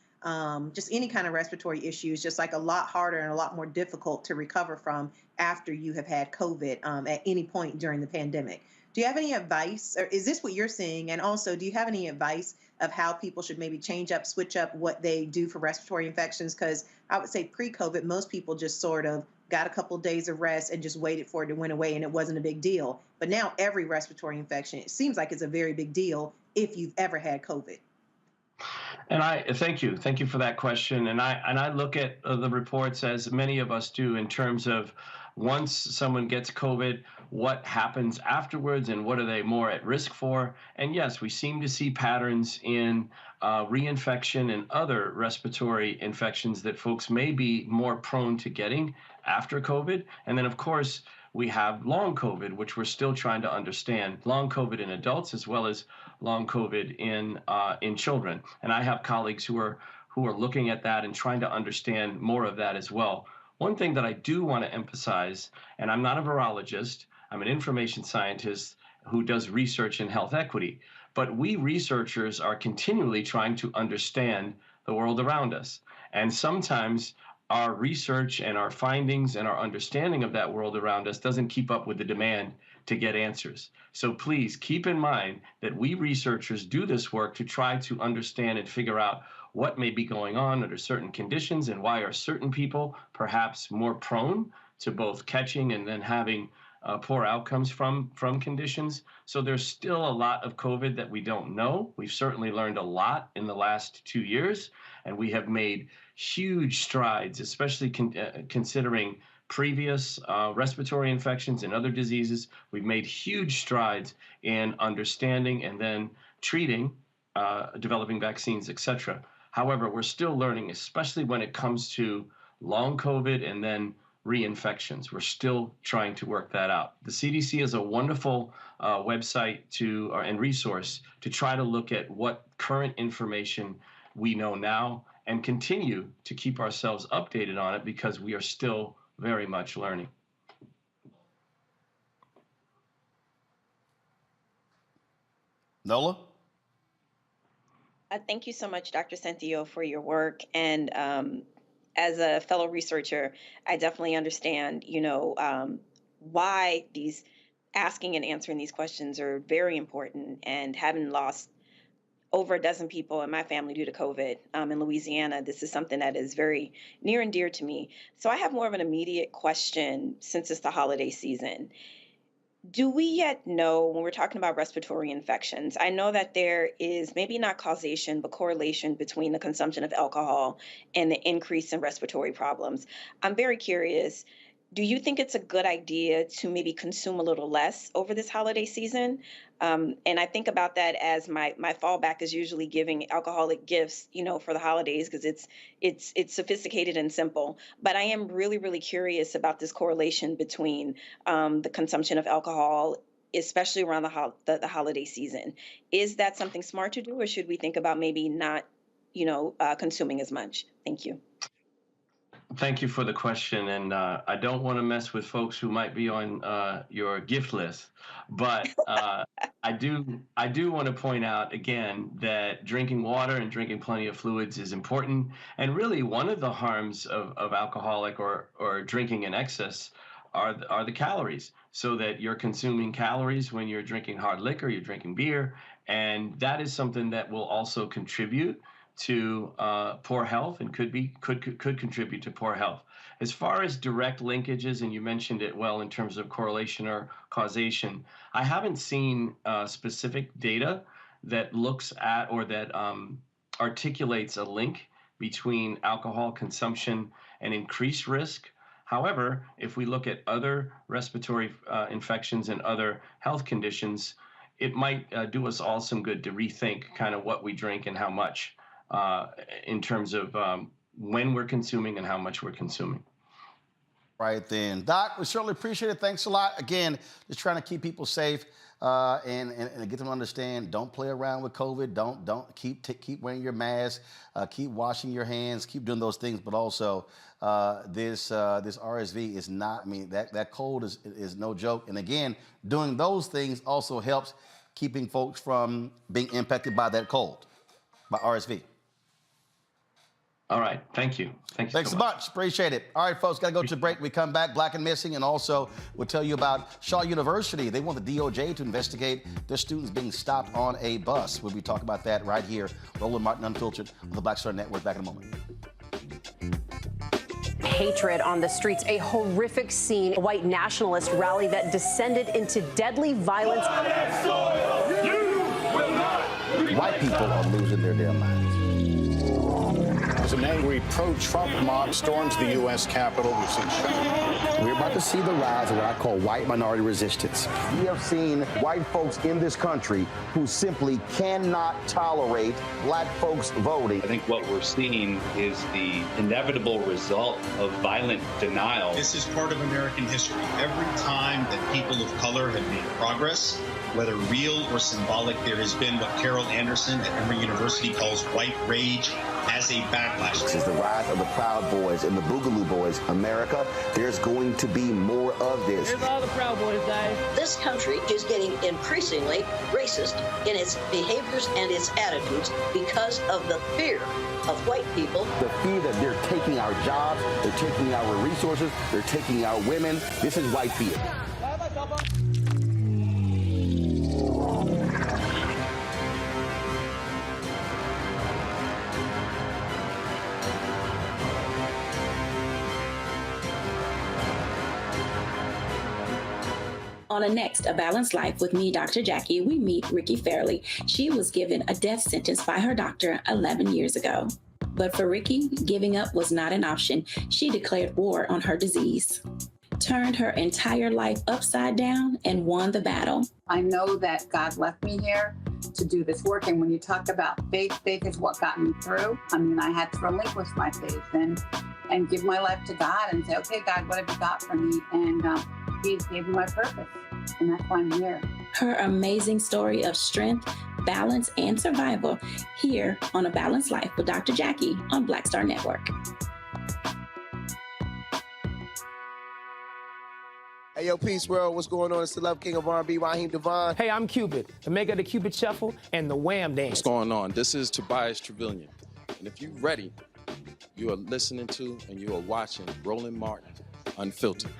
Just any kind of respiratory issues, just like a lot harder and a lot more difficult to recover from after you have had COVID at any point during the pandemic. Do you have any advice, or is this what you're seeing? And also, do you have any advice of how people should maybe switch up what they do for respiratory infections? Because I would say pre-COVID, most people just sort of got a couple of days of rest and just waited for it to went away, and it wasn't a big deal. But now every respiratory infection, it seems like it's a very big deal if you've ever had COVID. And I thank you for that question. And I look at the reports, as many of us do, in terms of once someone gets COVID, what happens afterwards and what are they more at risk for? And yes, we seem to see patterns in reinfection and other respiratory infections that folks may be more prone to getting after COVID. And then, of course, we have long COVID, which we're still trying to understand. Long COVID in adults as well as long COVID in children. And I have colleagues who are looking at that and trying to understand more of that as well. One thing that I do want to emphasize, and I'm not a virologist, I'm an information scientist who does research in health equity, but we researchers are continually trying to understand the world around us. And sometimes our research and our findings and our understanding of that world around us doesn't keep up with the demand to get answers. So please keep in mind that we researchers do this work to try to understand and figure out what may be going on under certain conditions and why are certain people perhaps more prone to both catching and then having poor outcomes from conditions. So there's still a lot of COVID that we don't know. We've certainly learned a lot in the last 2 years, and we have made huge strides, especially considering previous respiratory infections and other diseases. We've made huge strides in understanding and then treating, developing vaccines, etc. However, we're still learning, especially when it comes to long COVID and then reinfections. We're still trying to work that out. The CDC is a wonderful website and resource to try to look at what current information we know now and continue to keep ourselves updated on it, because we are still very much learning. Nola? Thank you so much, Dr. Centio, for your work. And as a fellow researcher, I definitely understand, why these asking and answering these questions are very important. And having lost over a dozen people in my family due to COVID in Louisiana, this is something that is very near and dear to me. So I have more of an immediate question since it's the holiday season. Do we yet know, when we're talking about respiratory infections, I know that there is maybe not causation, but correlation between the consumption of alcohol and the increase in respiratory problems. I'm very curious, do you think it's a good idea to maybe consume a little less over this holiday season? And I think about that as my fallback is usually giving alcoholic gifts, for the holidays, because it's sophisticated and simple. But I am really, really curious about this correlation between the consumption of alcohol especially around the holiday season. Is that something smart to do, or should we think about maybe not, consuming as much? Thank you. Thank you for the question, and I don't want to mess with folks who might be on your gift list, but I do want to point out again that drinking water and drinking plenty of fluids is important, and really one of the harms of alcoholic or drinking in excess are the calories, so that you're consuming calories when you're drinking hard liquor, you're drinking beer, and that is something that will also contribute to poor health and could contribute to poor health. As far as direct linkages, and you mentioned it well in terms of correlation or causation, I haven't seen specific data that looks at or that articulates a link between alcohol consumption and increased risk. However, if we look at other respiratory infections and other health conditions, it might do us all some good to rethink kind of what we drink and how much. In terms of when we're consuming and how much we're consuming. Right then. Doc, we certainly appreciate it. Thanks a lot. Again, just trying to keep people safe and get them to understand, don't play around with COVID. Don't keep wearing your mask, keep washing your hands, keep doing those things. But also, this RSV is not, I mean, that cold is no joke. And again, doing those things also helps keeping folks from being impacted by that cold, by RSV. All right. Thank you. Thanks so much. Appreciate it. All right, folks, got to go to the break. We come back, Black and Missing, and also we'll tell you about Shaw University. They want the DOJ to investigate their students being stopped on a bus. We'll be talking about that right here. Roland Martin Unfiltered on the Black Star Network. Back in a moment. Hatred on the streets, a horrific scene, a white nationalist rally that descended into deadly violence. White people are losing their damn minds. As an angry pro-Trump mob storms the U.S. Capitol, we've seen We're about to see the rise of what I call white minority resistance. We have seen white folks in this country who simply cannot tolerate black folks voting. I think what we're seeing is the inevitable result of violent denial. This is part of American history. Every time that people of color have made progress, whether real or symbolic, there has been what Carol Anderson at Emory University calls white rage as a backlash. This is the rise of the Proud Boys and the Boogaloo Boys. America, there's going to be more of this. Here's all the Proud Boys, guys. This country is getting increasingly racist in its behaviors and its attitudes because of the fear of white people. The fear that they're taking our jobs, they're taking our resources, they're taking our women. This is white fear. On a next, A Balanced Life with me, Dr. Jackie, we meet Ricky Fairley. She was given a death sentence by her doctor 11 years ago. But for Ricky, giving up was not an option. She declared war on her disease, turned her entire life upside down, and won the battle. I know that God left me here to do this work. And when you talk about faith, faith is what got me through. I mean, I had to relinquish my faith and give my life to God and say, okay, God, what have you got for me? And He gave me my purpose. And that's why I'm here. Her amazing story of strength, balance, and survival here on A Balanced Life with Dr. Jackie on Black Star Network. Hey, yo, Peace World, what's going on? It's the Love King of R&B, Raheem Devon. Hey, I'm Cupid, the maker of the Cupid Shuffle and the Wham Dance. What's going on? This is Tobias Trevelyan. And if you're ready, you are listening to and you are watching Roland Martin Unfiltered.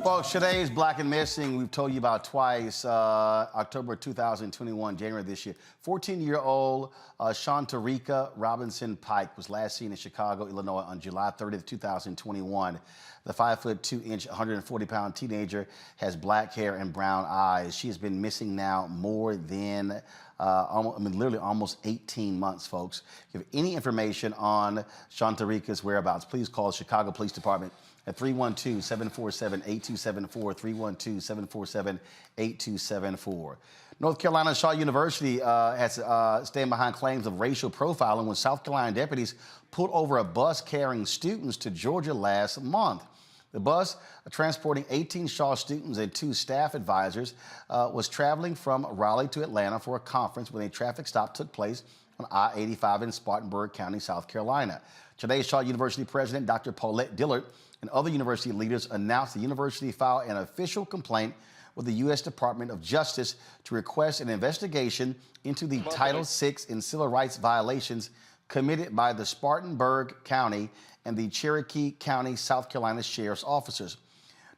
Folks, today's Black and Missing, we've told you about twice, October 2021, January this year. 14-year-old Shanquella Robinson Pike was last seen in Chicago, Illinois on July 30th, 2021. The 5'2", 140-pound teenager has black hair and brown eyes. She has been missing now more than literally almost 18 months, folks. If you have any information on Shanquella's whereabouts, please call the Chicago Police Department at 312-747-8274, 312-747-8274. North Carolina Shaw University has stand behind claims of racial profiling when South Carolina deputies pulled over a bus carrying students to Georgia last month. The bus, transporting 18 Shaw students and 2 staff advisors, was traveling from Raleigh to Atlanta for a conference when a traffic stop took place on I-85 in Spartanburg County, South Carolina. Today, Shaw University President Dr. Paulette Dillard and other university leaders announced the university filed an official complaint with the U.S. Department of Justice to request an investigation into the Title VI and civil rights violations committed by the Spartanburg County and the Cherokee County, South Carolina Sheriff's officers.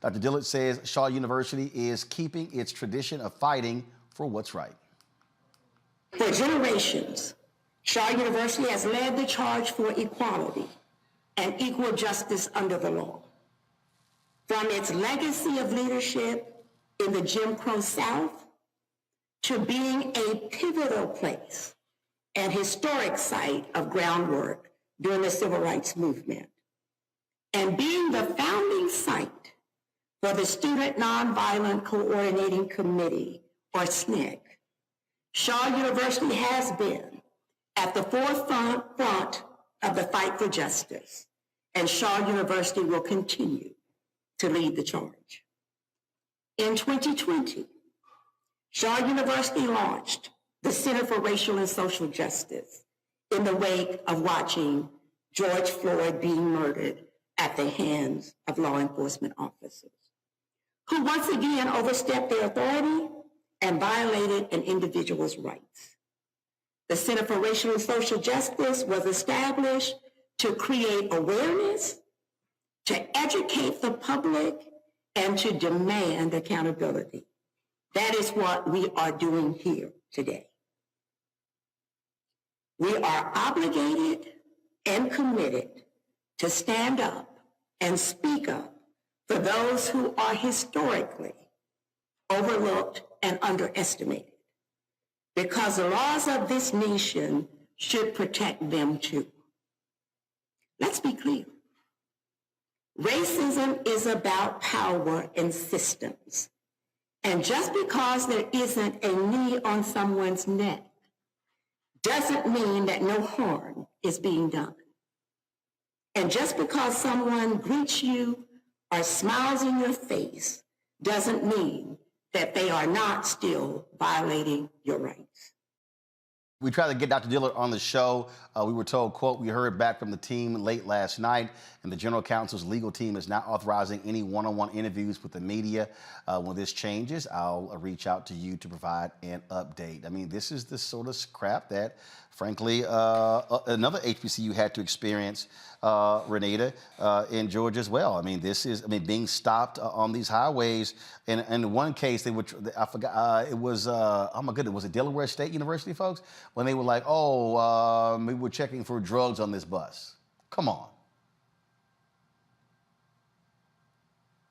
Dr. Dillard says Shaw University is keeping its tradition of fighting for what's right. For generations, Shaw University has led the charge for equality and equal justice under the law. From its legacy of leadership in the Jim Crow South to being a pivotal place and historic site of groundwork during the Civil Rights Movement, and being the founding site for the Student Nonviolent Coordinating Committee, or SNCC, Shaw University has been at the forefront of the fight for justice, and Shaw University will continue to lead the charge. In 2020, Shaw University launched the Center for Racial and Social Justice in the wake of watching George Floyd being murdered at the hands of law enforcement officers, who once again overstepped their authority and violated an individual's rights. The Center for Racial and Social Justice was established to create awareness, to educate the public, and to demand accountability. That is what we are doing here today. We are obligated and committed to stand up and speak up for those who are historically overlooked and underestimated, because the laws of this nation should protect them too. Let's be clear. Racism is about power and systems. And just because there isn't a knee on someone's neck doesn't mean that no harm is being done. And just because someone greets you or smiles in your face doesn't mean that they are not still violating your rights. We tried to get Dr. Dillard on the show. We were told, quote, we heard back from the team late last night, and the general counsel's legal team is not authorizing any one-on-one interviews with the media. When this changes, I'll reach out to you to provide an update. I mean, this is the sort of crap that, frankly, another HBCU had to experience, Renita, in Georgia as well. I mean, this is, being stopped on these highways. And in one case, they would, I forgot, it was, oh my goodness, was it Delaware State University, folks? When they were like, oh, we were checking for drugs on this bus. Come on.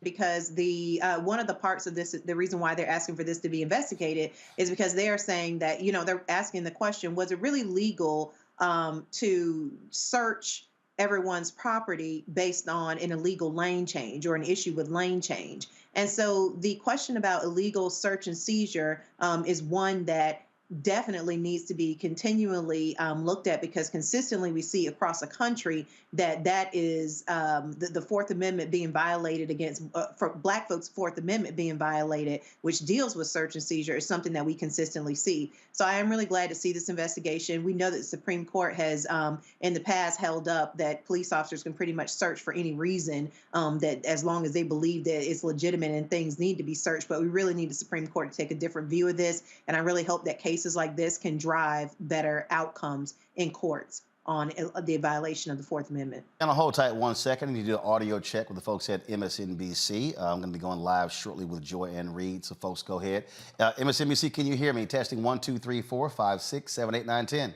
Because the one of the parts of this, the reason why they're asking for this to be investigated is because they are saying that, they're asking the question, was it really legal to search everyone's property based on an illegal lane change or an issue with lane change? And so the question about illegal search and seizure is one that definitely needs to be continually looked at, because consistently we see across the country that is the Fourth Amendment being violated against, for Black folks, Fourth Amendment being violated, which deals with search and seizure, is something that we consistently see. So I am really glad to see this investigation. We know that the Supreme Court has in the past held up that police officers can pretty much search for any reason, that as long as they believe that it's legitimate and things need to be searched. But we really need the Supreme Court to take a different view of this. And I really hope that cases like this can drive better outcomes in courts on the violation of the Fourth Amendment. And I'll hold tight 1 second. I need to do an audio check with the folks at MSNBC. I'm going to be going live shortly with Joy Ann Reid, so folks go ahead. MSNBC, can you hear me? Testing 1, 2, 3, 4, 5, 6, 7, 8, 9, 10.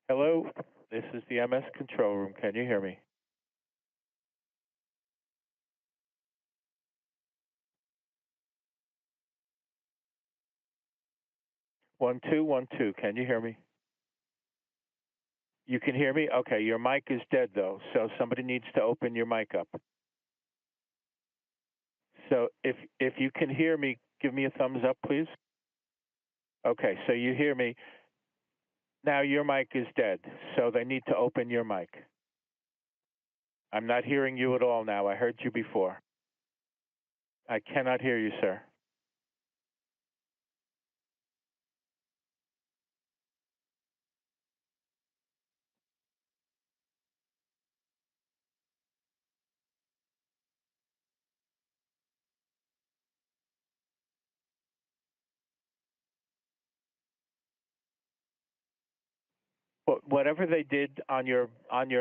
Hello, this is the MS control room. Can you hear me? One, two, 1, 2. Can you hear me? You can hear me? Okay, your mic is dead though, so somebody needs to open your mic up. So if you can hear me, give me a thumbs up, please. Okay, so you hear me. Now your mic is dead, so they need to open your mic. I'm not hearing you at all now. I heard you before. I cannot hear you, sir. Whatever they did on your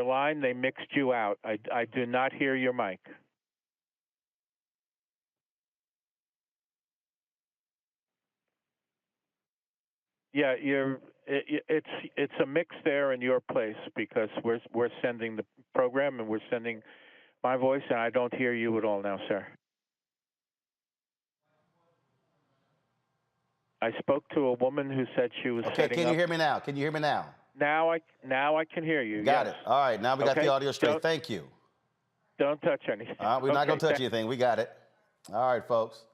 line, they mixed you out. I do not hear your mic. Yeah, it's a mix there in your place because we're sending the program and we're sending my voice, and I don't hear you at all now, sir. I spoke to a woman who said she was Okay, can you hear me now? Can you hear me now? Now I can hear you. Got yes. it. All right, now we got the audio straight. Thank you. Don't touch anything. We're not going to touch anything. We got it. All right, folks.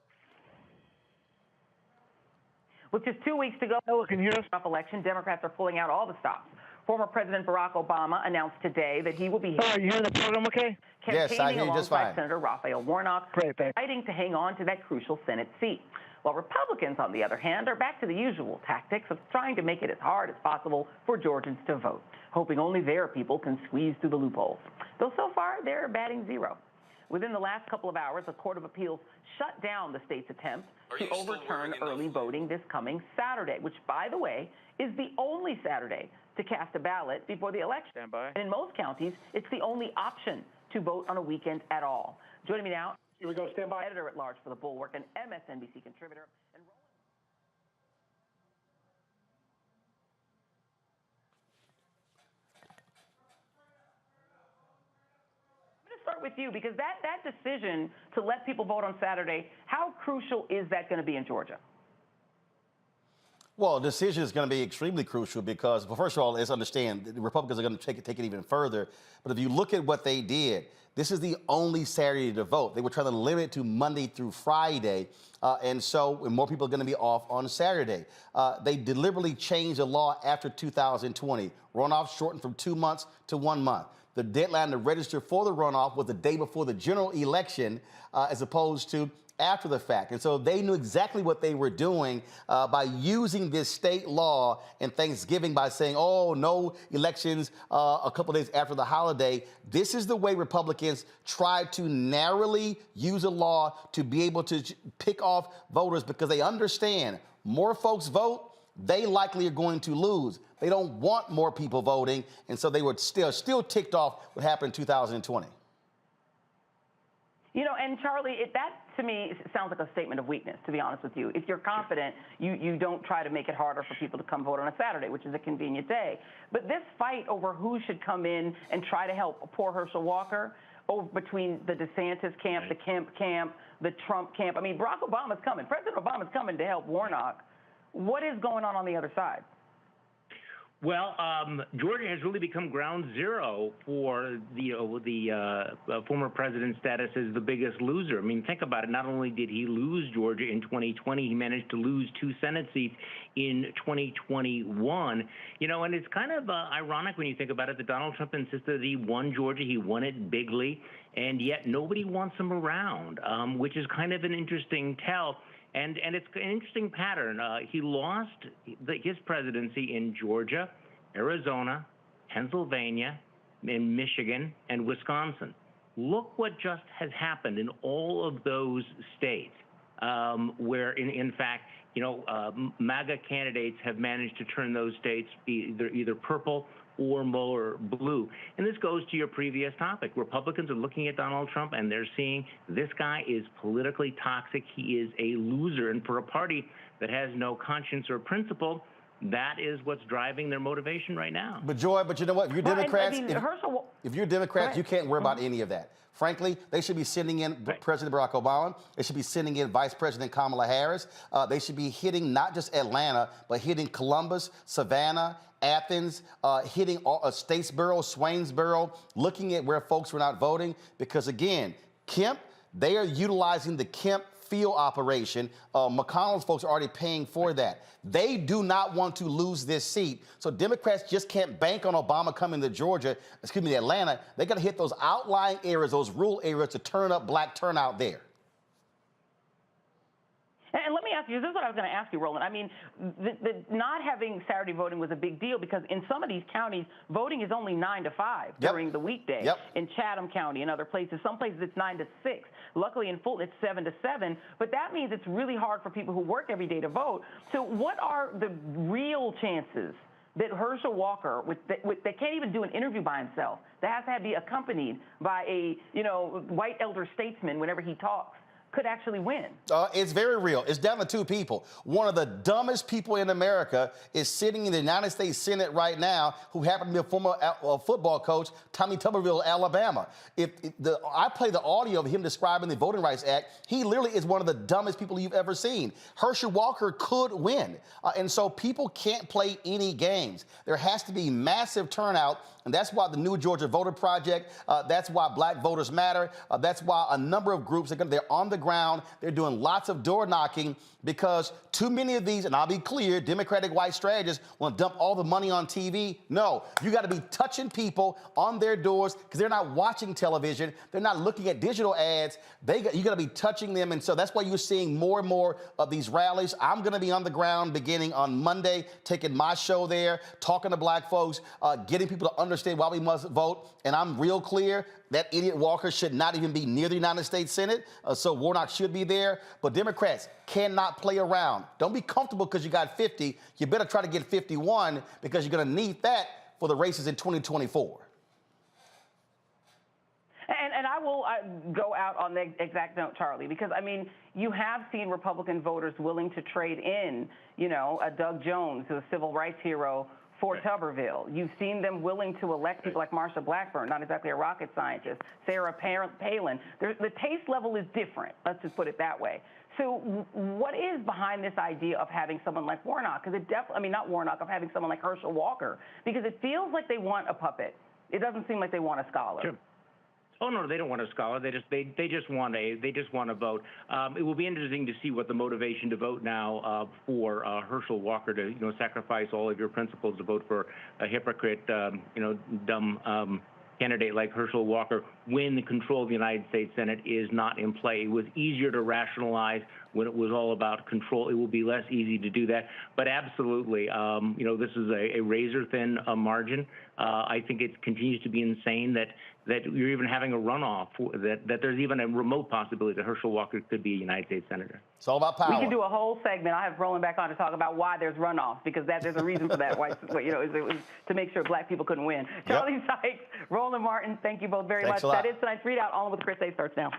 With just 2 weeks to go, can you hear us? Election, Democrats are pulling out all the stops. Former President Barack Obama announced today that he will be. Oh, you hearing the program okay? Yes, I hear you just fine. Senator Raphael Warnock, fighting to hang on to that crucial Senate seat. While Republicans, on the other hand, are back to the usual tactics of trying to make it as hard as possible for Georgians to vote, hoping only their people can squeeze through the loopholes. Though so far, they're batting zero. Within the last couple of hours, a court of appeals shut down the state's attempt to overturn early voting this coming Saturday, which, by the way, is the only Saturday to cast a ballot before the election. Stand by. And in most counties, it's the only option to vote on a weekend at all. Joining me now, here we go. Stand by. Editor-at-large for The Bulwark and MSNBC contributor. Start with you, because that decision to let people vote on Saturday, how crucial is that going to be in Georgia? Well, the decision is going to be extremely crucial because, well, first of all, let's understand the Republicans are going to take it even further. But if you look at what they did, this is the only Saturday to vote. They were trying to limit it to Monday through Friday. And so more people are going to be off on Saturday. They deliberately changed the law after 2020. Runoff shortened from 2 months to 1 month. The deadline to register for the runoff was the day before the general election, as opposed to after the fact. And so they knew exactly what they were doing by using this state law and Thanksgiving by saying, oh, no elections a couple of days after the holiday. This is the way Republicans try to narrowly use a law to be able to pick off voters, because they understand more folks vote, they likely are going to lose. They don't want more people voting, and so they were still ticked off what happened in 2020. You know, and Charlie, that to me sounds like a statement of weakness, to be honest with you. If you're confident, you don't try to make it harder for people to come vote on a Saturday, which is a convenient day. But this fight over who should come in and try to help poor Herschel Walker, over between the DeSantis camp, the Kemp camp, the Trump camp. I mean, Barack Obama's coming. President Obama's coming to help Warnock. What is going on the other side? Well, Georgia has really become ground zero for the former president's status as the biggest loser. I mean, think about it. Not only did he lose Georgia in 2020, he managed to lose 2 Senate seats in 2021. You know, and it's kind of ironic when you think about it that Donald Trump insisted that he won Georgia. He won it bigly, and yet nobody wants him around, which is kind of an interesting tell. And it's an interesting pattern. He lost his presidency in Georgia, Arizona, Pennsylvania, in Michigan, and Wisconsin. Look what just has happened in all of those states, where, in fact, you know, MAGA candidates have managed to turn those states either purple or more blue. And this goes to your previous topic. Republicans are looking at Donald Trump and they're seeing this guy is politically toxic. He is a loser. And for a party that has no conscience or principle, that is what's driving their motivation right now. But Joy, but you know what? If you're Well, Democrats, Herschel, if you're Democrats, you can't worry about any of that. Frankly, they should be sending in President Barack Obama. They should be sending in Vice President Kamala Harris. They should be hitting not just Atlanta, but hitting Columbus, Savannah, Athens, hitting all, Statesboro, Swainsboro, looking at where folks were not voting. Because again, Kemp, they are utilizing the Kemp field operation. McConnell's folks are already paying for that. They do not want to lose this seat. So Democrats just can't bank on Obama coming to Atlanta. They got to hit those outlying areas, those rural areas to turn up black turnout there. And let me ask you, this is what I was going to ask you, Roland. I mean, the not having Saturday voting was a big deal because in some of these counties, voting is only 9 to 5 during the weekday. In Chatham County and other places, some places it's 9 to 6. Luckily in Fulton, it's 7 to 7. But that means it's really hard for people who work every day to vote. So what are the real chances that Herschel Walker, that can't even do an interview by himself, that has to be accompanied by a white elder statesman whenever he talks, could actually win? It's very real. It's down to two people. One of the dumbest people in America is sitting in the United States Senate right now, who happened to be a former football coach, Tommy Tuberville, Alabama. I play the audio of him describing the Voting Rights Act. He literally is one of the dumbest people you've ever seen. Herschel Walker could win. And so people can't play any games. There has to be massive turnout. And that's why the New Georgia Voter Project, that's why Black Voters Matter, that's why a number of groups, they're on the ground, they're doing lots of door knocking, because too many of these, and I'll be clear, Democratic white strategists want to dump all the money on TV. No, you got to be touching people on their doors because they're not watching television. They're not looking at digital ads. You got to be touching them. And so that's why you're seeing more and more of these rallies. I'm going to be on the ground beginning on Monday, taking my show there, talking to black folks, getting people to understand why we must vote. And I'm real clear that idiot Walker should not even be near the United States Senate. So Warnock should be there. But Democrats cannot play around. Don't be comfortable because you got 50. You better try to get 51 because you're going to need that for the races in 2024. And I will go out on the exact note, Charlie, because, I mean, you have seen Republican voters willing to trade in, a Doug Jones, who's a civil rights hero, for Tuberville. You've seen them willing to elect people like Marsha Blackburn, not exactly a rocket scientist, Sarah Palin. The taste level is different. Let's just put it that way. So what is behind this idea of having someone like Warnock? Because not Warnock, of having someone like Herschel Walker, because it feels like they want a puppet. It doesn't seem like they want a scholar. Sure. Oh no, they don't want a scholar. They just want to vote. It will be interesting to see what the motivation to vote now for Herschel Walker to sacrifice all of your principles to vote for a hypocrite, dumb candidate like Herschel Walker when the control of the United States Senate is not in play. It was easier to rationalize when it was all about control. It will be less easy to do that. But absolutely, this is a razor-thin margin. I think it continues to be insane that you're even having a runoff, that there's even a remote possibility that Herschel Walker could be a United States Senator. It's all about power. We can do a whole segment. I have Roland back on to talk about why there's runoff, because there's a reason for that. It was to make sure black people couldn't win. Charlie Sykes, Roland Martin, thank you both very much. That is tonight's readout. On with Chris A starts now.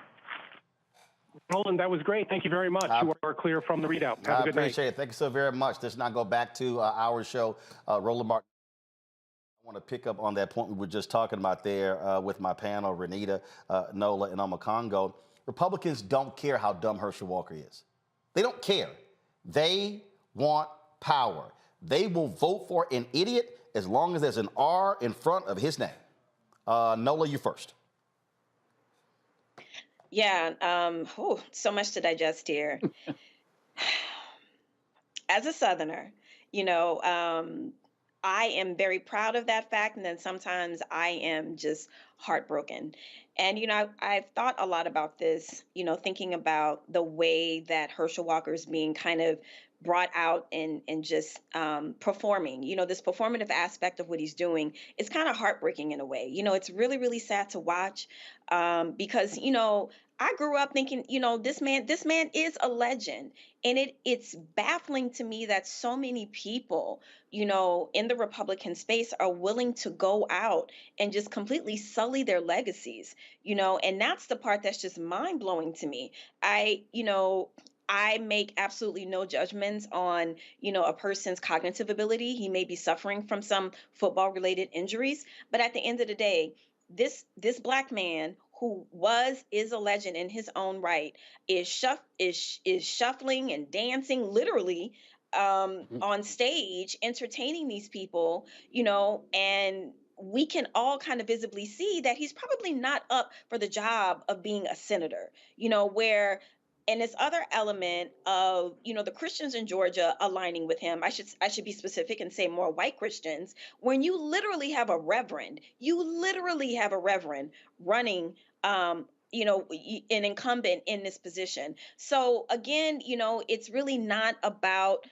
Roland, that was great. Thank you very much. You are clear from the readout. Have a good night. I appreciate it. Thank you so very much. Let's now go back to our show. Roland Martin. I want to pick up on that point we were just talking about there with my panel, Renita, Nola, and Omakongo. Republicans don't care how dumb Herschel Walker is. They don't care. They want power. They will vote for an idiot as long as there's an R in front of his name. Nola, you first. Yeah, so much to digest here. As a Southerner, I am very proud of that fact, and then sometimes I am just heartbroken. And, I've thought a lot about this, thinking about the way that Herschel Walker is being kind of brought out and just performing. This performative aspect of what he's doing is kind of heartbreaking in a way. It's really, really sad to watch because, I grew up thinking, this man is a legend. And it's baffling to me that so many people, in the Republican space are willing to go out and just completely sully their legacies, and that's the part that's just mind blowing to me. I make absolutely no judgments on, a person's cognitive ability. He may be suffering from some football related injuries, but at the end of the day, this black man who is a legend in his own right is shuffling and dancing literally on stage, entertaining these people, and we can all kind of visibly see that he's probably not up for the job of being a senator, where and this other element of the Christians in Georgia aligning with him. I should be specific and say more white Christians. When you literally have a reverend, running an incumbent in this position. So again, it's really not about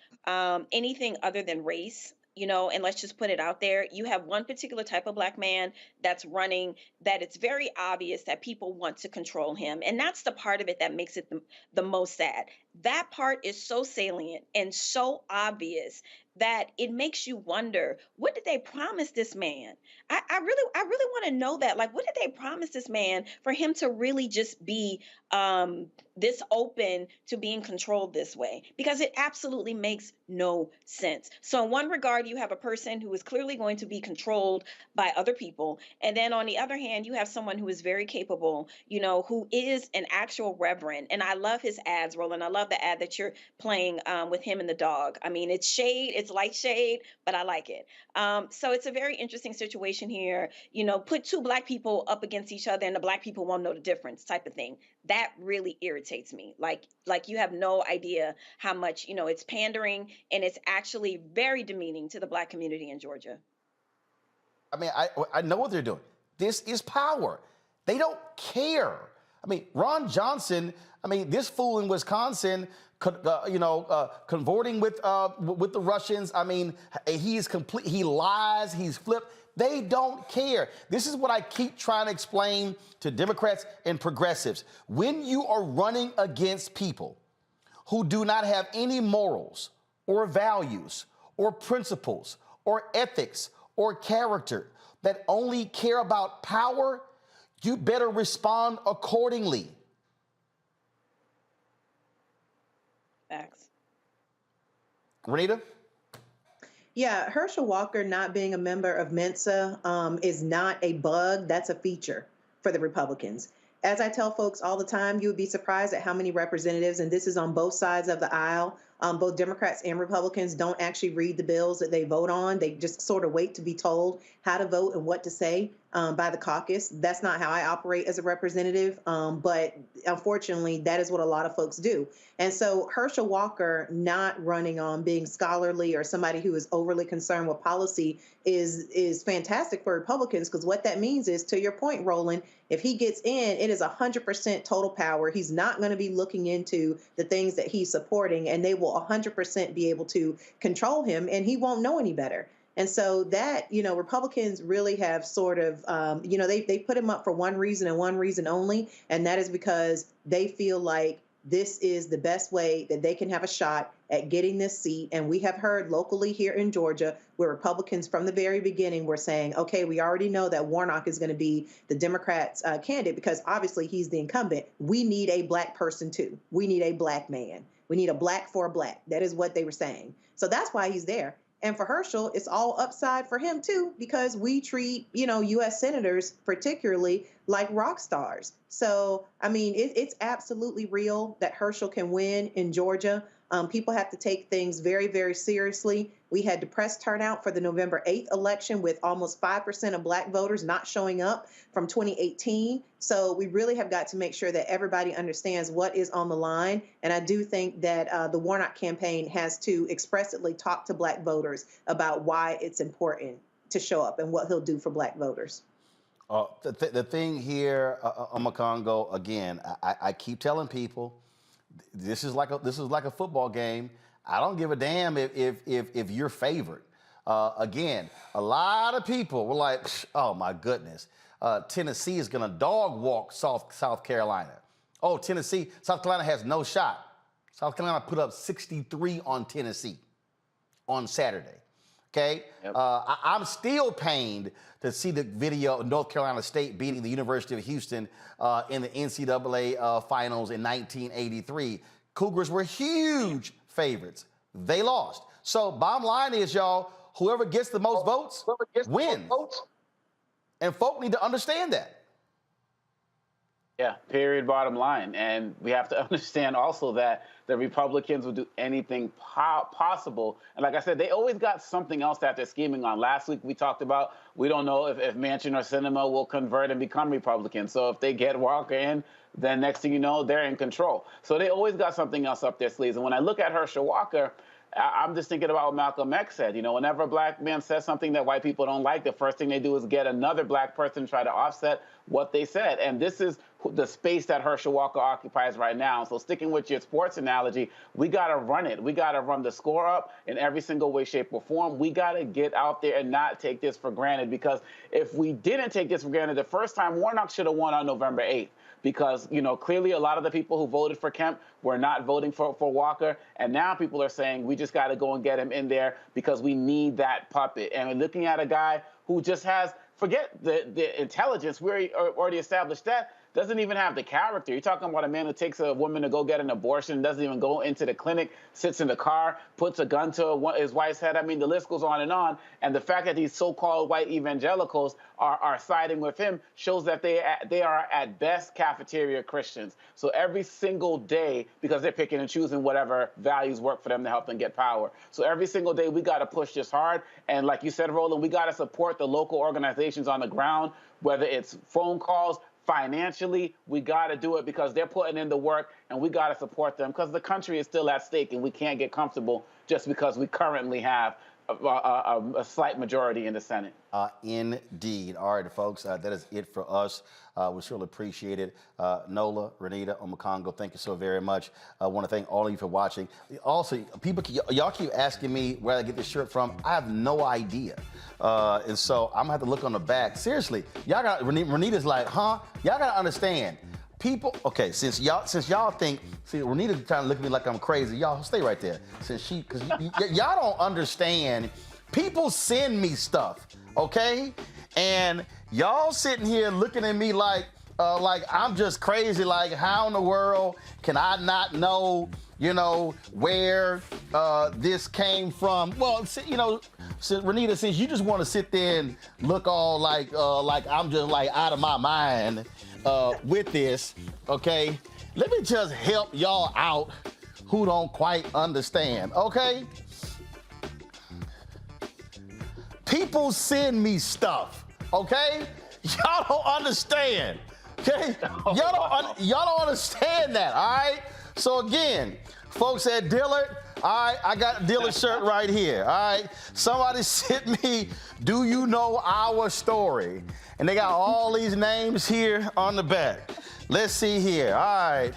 anything other than race. And let's just put it out there. You have one particular type of black man that's running, that it's very obvious that people want to control him. And that's the part of it that makes it the most sad. That part is so salient and so obvious that it makes you wonder, what did they promise this man? I really want to know that. Like, what did they promise this man for him to really just be this open to being controlled this way? Because it absolutely makes no sense. So in one regard, you have a person who is clearly going to be controlled by other people. And then on the other hand, you have someone who is very capable, who is an actual reverend. And I love his ads, Roland. I love the ad that you're playing with him and the dog. I mean, it's shade, it's light shade, but I like it. So it's a very interesting situation here. Put two black people up against each other and the black people won't know the difference type of thing. That really irritates me. Like you have no idea how much, it's pandering, and it's actually very demeaning to the black community in Georgia. I mean, I know what they're doing. This is power. They don't care. I mean, Ron Johnson, this fool in Wisconsin, convorting with the Russians. I mean, he's complete. He lies. He's flipped. They don't care. This is what I keep trying to explain to Democrats and progressives. When you are running against people who do not have any morals or values or principles or ethics or character, that only care about power, you better respond accordingly. Facts. Renita? Yeah, Herschel Walker not being a member of Mensa is not a bug. That's a feature for the Republicans. As I tell folks all the time, you would be surprised at how many representatives, and this is on both sides of the aisle, both Democrats and Republicans don't actually read the bills that they vote on. They just sort of wait to be told how to vote and what to say by the caucus. That's not how I operate as a representative, but unfortunately, that is what a lot of folks do. And so Herschel Walker not running on being scholarly or somebody who is overly concerned with policy is fantastic for Republicans, because what that means is, to your point, Roland, if he gets in, it is 100% total power. He's not going to be looking into the things that he's supporting, and they will 100% be able to control him, and he won't know any better. And so that, Republicans really have sort of, they put him up for one reason and one reason only, and that is because they feel like this is the best way that they can have a shot at getting this seat. And we have heard locally here in Georgia where Republicans from the very beginning were saying, okay, we already know that Warnock is going to be the Democrats' candidate because obviously he's the incumbent. We need a black person too. We need a black man. We need a black for a black. That is what they were saying. So that's why he's there. And for Herschel, it's all upside for him, too, because we treat, U.S. senators particularly like rock stars. So, it's absolutely real that Herschel can win in Georgia. People have to take things very, very seriously. We had depressed turnout for the November 8th election with almost 5% of black voters not showing up from 2018. So we really have got to make sure that everybody understands what is on the line. And I do think that the Warnock campaign has to expressly talk to black voters about why it's important to show up and what he'll do for black voters. The thing here, Omakongo, again, I keep telling people, this is like a football game. I don't give a damn if you're favored. Again, a lot of people were like, oh my goodness, Tennessee is going to dog walk South Carolina. Oh, South Carolina has no shot. South Carolina put up 63 on Tennessee on Saturday. Okay, yep. I'm still pained to see the video of North Carolina State beating the University of Houston in the NCAA finals in 1983. Cougars were huge favorites. They lost. So bottom line is, y'all, whoever gets the most votes wins. And folk need to understand that. Yeah, period, bottom line. And we have to understand also that the Republicans will do anything possible. And like I said, they always got something else that they're scheming on. Last week we talked about, we don't know if Manchin or Sinema will convert and become Republicans. So if they get Walker in, then next thing you know, they're in control. So they always got something else up their sleeves. And when I look at Herschel Walker, I'm just thinking about what Malcolm X said. You know, whenever a black man says something that white people don't like, the first thing they do is get another black person to try to offset what they said. And this is the space that Herschel Walker occupies right now. So sticking with your sports analogy, we got to run it. We got to run the score up in every single way, shape, or form. We got to get out there and not take this for granted, because if we didn't take this for granted the first time, Warnock should have won on November 8th. Because, you know, clearly a lot of the people who voted for Kemp were not voting for Walker. And now people are saying we just got to go and get him in there because we need that puppet. And we're looking at a guy who just has, forget the intelligence, we already established that, doesn't even have the character. You're talking about a man who takes a woman to go get an abortion, doesn't even go into the clinic, sits in the car, puts a gun to his wife's head. I mean, the list goes on. And the fact that these so-called white evangelicals are siding with him shows that they are at best cafeteria Christians. So every single day, because they're picking and choosing whatever values work for them to help them get power. So every single day we got to push this hard. And like you said, Roland, we got to support the local organizations on the ground, whether it's phone calls, financially, we got to do it because they're putting in the work, and we got to support them because the country is still at stake, and we can't get comfortable just because we currently have a slight majority in the Senate. Indeed. All right, folks, that is it for us. We surely appreciate it. Nola, Renita, Omakongo, thank you so very much. I want to thank all of you for watching. Also, y'all keep asking me where I get this shirt from. I have no idea. And so I'm going to have to look on the back. Seriously, y'all got, Renita's like, huh? Y'all got to understand. People, okay, since y'all think, see, Renita trying to look at me like I'm crazy. Y'all stay right there. Because y'all don't understand. People send me stuff, okay? And y'all sitting here looking at me like I'm just crazy. Like, how in the world can I not know, you know, where this came from? Well, you know, Renita, since you just want to sit there and look all like I'm just like out of my mind with this, okay? Let me just help y'all out who don't quite understand, okay? People send me stuff, okay? Y'all don't understand, okay? Y'all don't understand that, all right? So again, folks at Dillard, all right, I got a Dillard shirt right here, all right? Somebody sent me, do you know our story? And they got all these names here on the back. Let's see here, all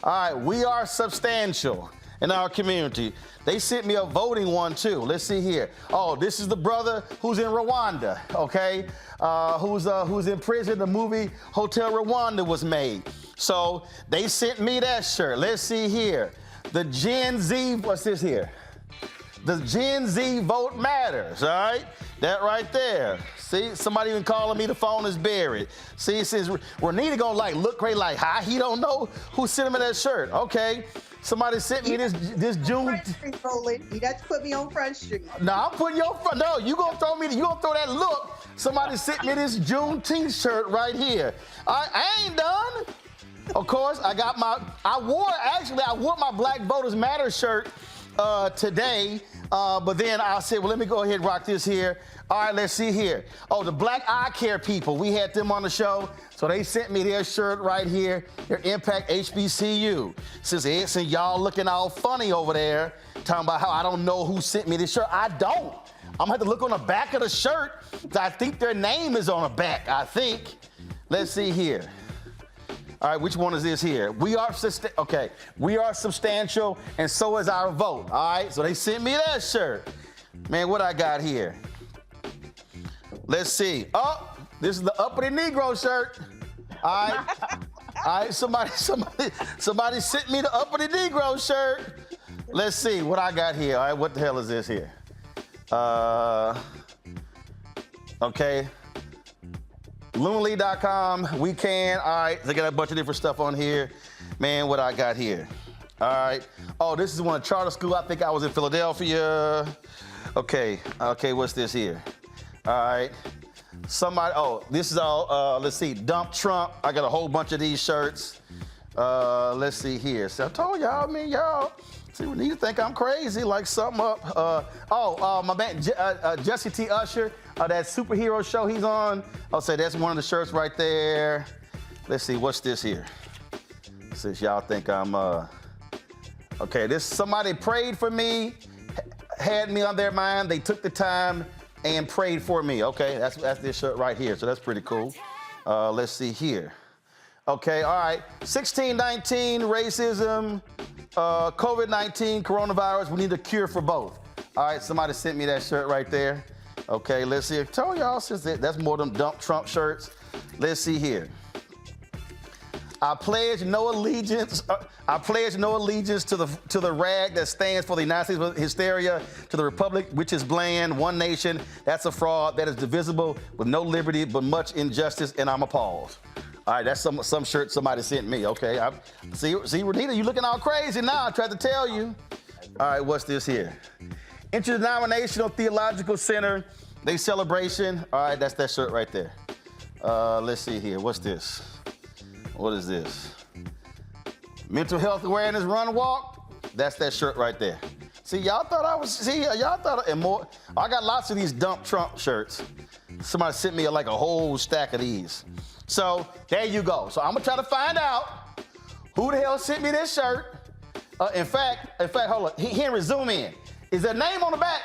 right, we are substantial in our community. They sent me a voting one too. Let's see here. Oh, this is the brother who's in Rwanda, okay? Who's in prison. The movie Hotel Rwanda was made. So they sent me that shirt. Let's see here. The Gen Z, what's this here? The Gen Z vote matters, all right? That right there. See, somebody even calling me the phone is buried. See, it says, Renita gonna like look crazy like, hi, he don't know who sent him that shirt. Okay, somebody sent me this June. You got to put me on Front Street. No, I'm putting you on front. No, you gonna throw that look. Somebody sent me this Juneteenth shirt right here. I ain't done. Of course, I wore my Black Voters Matter shirt today, but then I said, well, let me go ahead and rock this here. All right, let's see here. Oh, the Black Eye Care people, we had them on the show, so they sent me their shirt right here, their Impact HBCU. Since y'all looking all funny over there, talking about how I don't know who sent me this shirt. I don't. I'm gonna have to look on the back of the shirt. I think their name is on the back, I think. Let's see here. All right, which one is this here? We are substantial, and so is our vote. All right, so they sent me that shirt. Man, what I got here? Let's see. Oh, this is the Uppity Negro shirt. All right, all right. Somebody sent me the Uppity Negro shirt. Let's see what I got here. All right, what the hell is this here? Okay. Lunely.com, we can. All right, they got a bunch of different stuff on here. Man, what I got here? All right. Oh, this is one of charter school. I think I was in Philadelphia. Okay, what's this here? All right. Somebody, this is all, let's see, Dump Trump. I got a whole bunch of these shirts. Let's see here. So I told y'all, y'all, see, we need to think I'm crazy, like something up. My man, Jesse T. Usher, that superhero show he's on. I'll say that's one of the shirts right there. Let's see, what's this here? Since y'all think I'm, okay, this, somebody prayed for me, had me on their mind. They took the time and prayed for me. Okay, that's this shirt right here. So that's pretty cool. Let's see here. Okay, all right. 1619, racism, COVID-19, coronavirus. We need a cure for both. All right, somebody sent me that shirt right there. Okay, let's see. I told y'all since that's more than Dump Trump shirts. Let's see here. I pledge no allegiance. I pledge no allegiance to the rag that stands for the United States hysteria, to the republic which is bland, one nation. That's a fraud that is divisible with no liberty but much injustice, and I'm appalled. All right, that's some shirt somebody sent me. Okay, see, Renita, you looking all crazy now. I tried to tell you. All right, what's this here? Interdenominational Theological Center, they celebration. All right, that's that shirt right there. Let's see here. What's this? What is this? Mental health awareness run walk. That's that shirt right there. See, y'all thought I was, and more. I got lots of these Dump Trump shirts. Somebody sent me like a whole stack of these. So there you go. So I'm gonna try to find out who the hell sent me this shirt. In fact, hold on. Henry, zoom in. Is there a name on the back?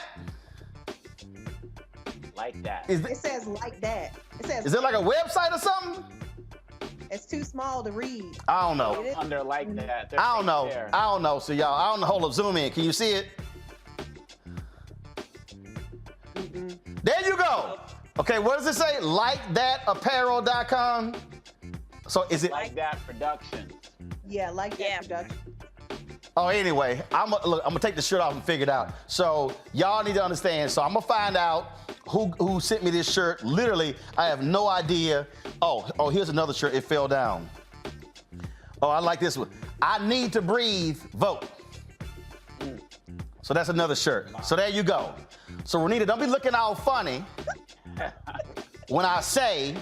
Like that. It says like that. It says. Is it like a website or something? It's too small to read. I don't know. Under like that. I don't know. I don't know. So y'all, I don't know. Hold up, zoom in. Can you see it? There you go. Okay, what does it say? LikeThatApparel.com. So is it Like That Production? Yeah, Like That Production. Oh, anyway, I'm gonna take the shirt off and figure it out. So y'all need to understand. So I'm gonna find out who sent me this shirt. Literally, I have no idea. Oh, here's another shirt. It fell down. Oh, I like this one. I need to breathe. Vote. So that's another shirt. So there you go. So Renita, don't be looking all funny when I say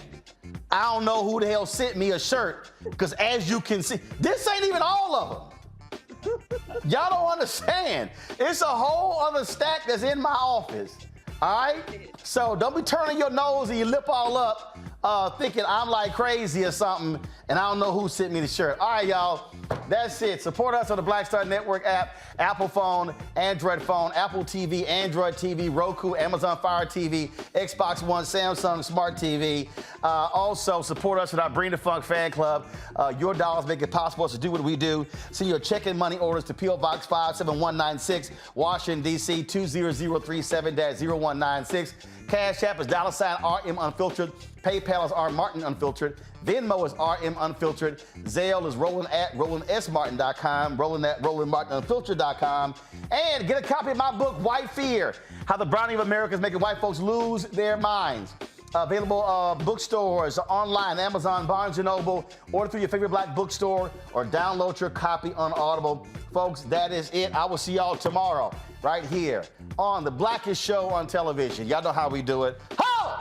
I don't know who the hell sent me a shirt, because as you can see, this ain't even all of them. Y'all don't understand. It's a whole other stack that's in my office. All right? So don't be turning your nose and your lip all up thinking I'm like crazy or something, and I don't know who sent me the shirt. All right, y'all. That's it. Support us on the Black Star Network app, Apple phone, Android phone, Apple TV, Android TV, Roku, Amazon Fire TV, Xbox One, Samsung Smart TV. Also, support us with our Bring the Funk fan club. Your dollars make it possible to do what we do. Send your check and money orders to P.O. Box 57196, Washington, D.C. 20037-0196. Cash App is $RM Unfiltered. PayPal is R Martin Unfiltered. Venmo is RM Unfiltered. Zelle is Roland@RolandSMartin.com. Roland at RolandMartinUnfiltered.com. And get a copy of my book, White Fear: How the Browning of America is Making White Folks Lose Their Minds. Available bookstores, online, Amazon, Barnes & Noble. Order through your favorite black bookstore or download your copy on Audible. Folks, that is it. I will see y'all tomorrow right here on the Blackest Show on television. Y'all know how we do it. Ho!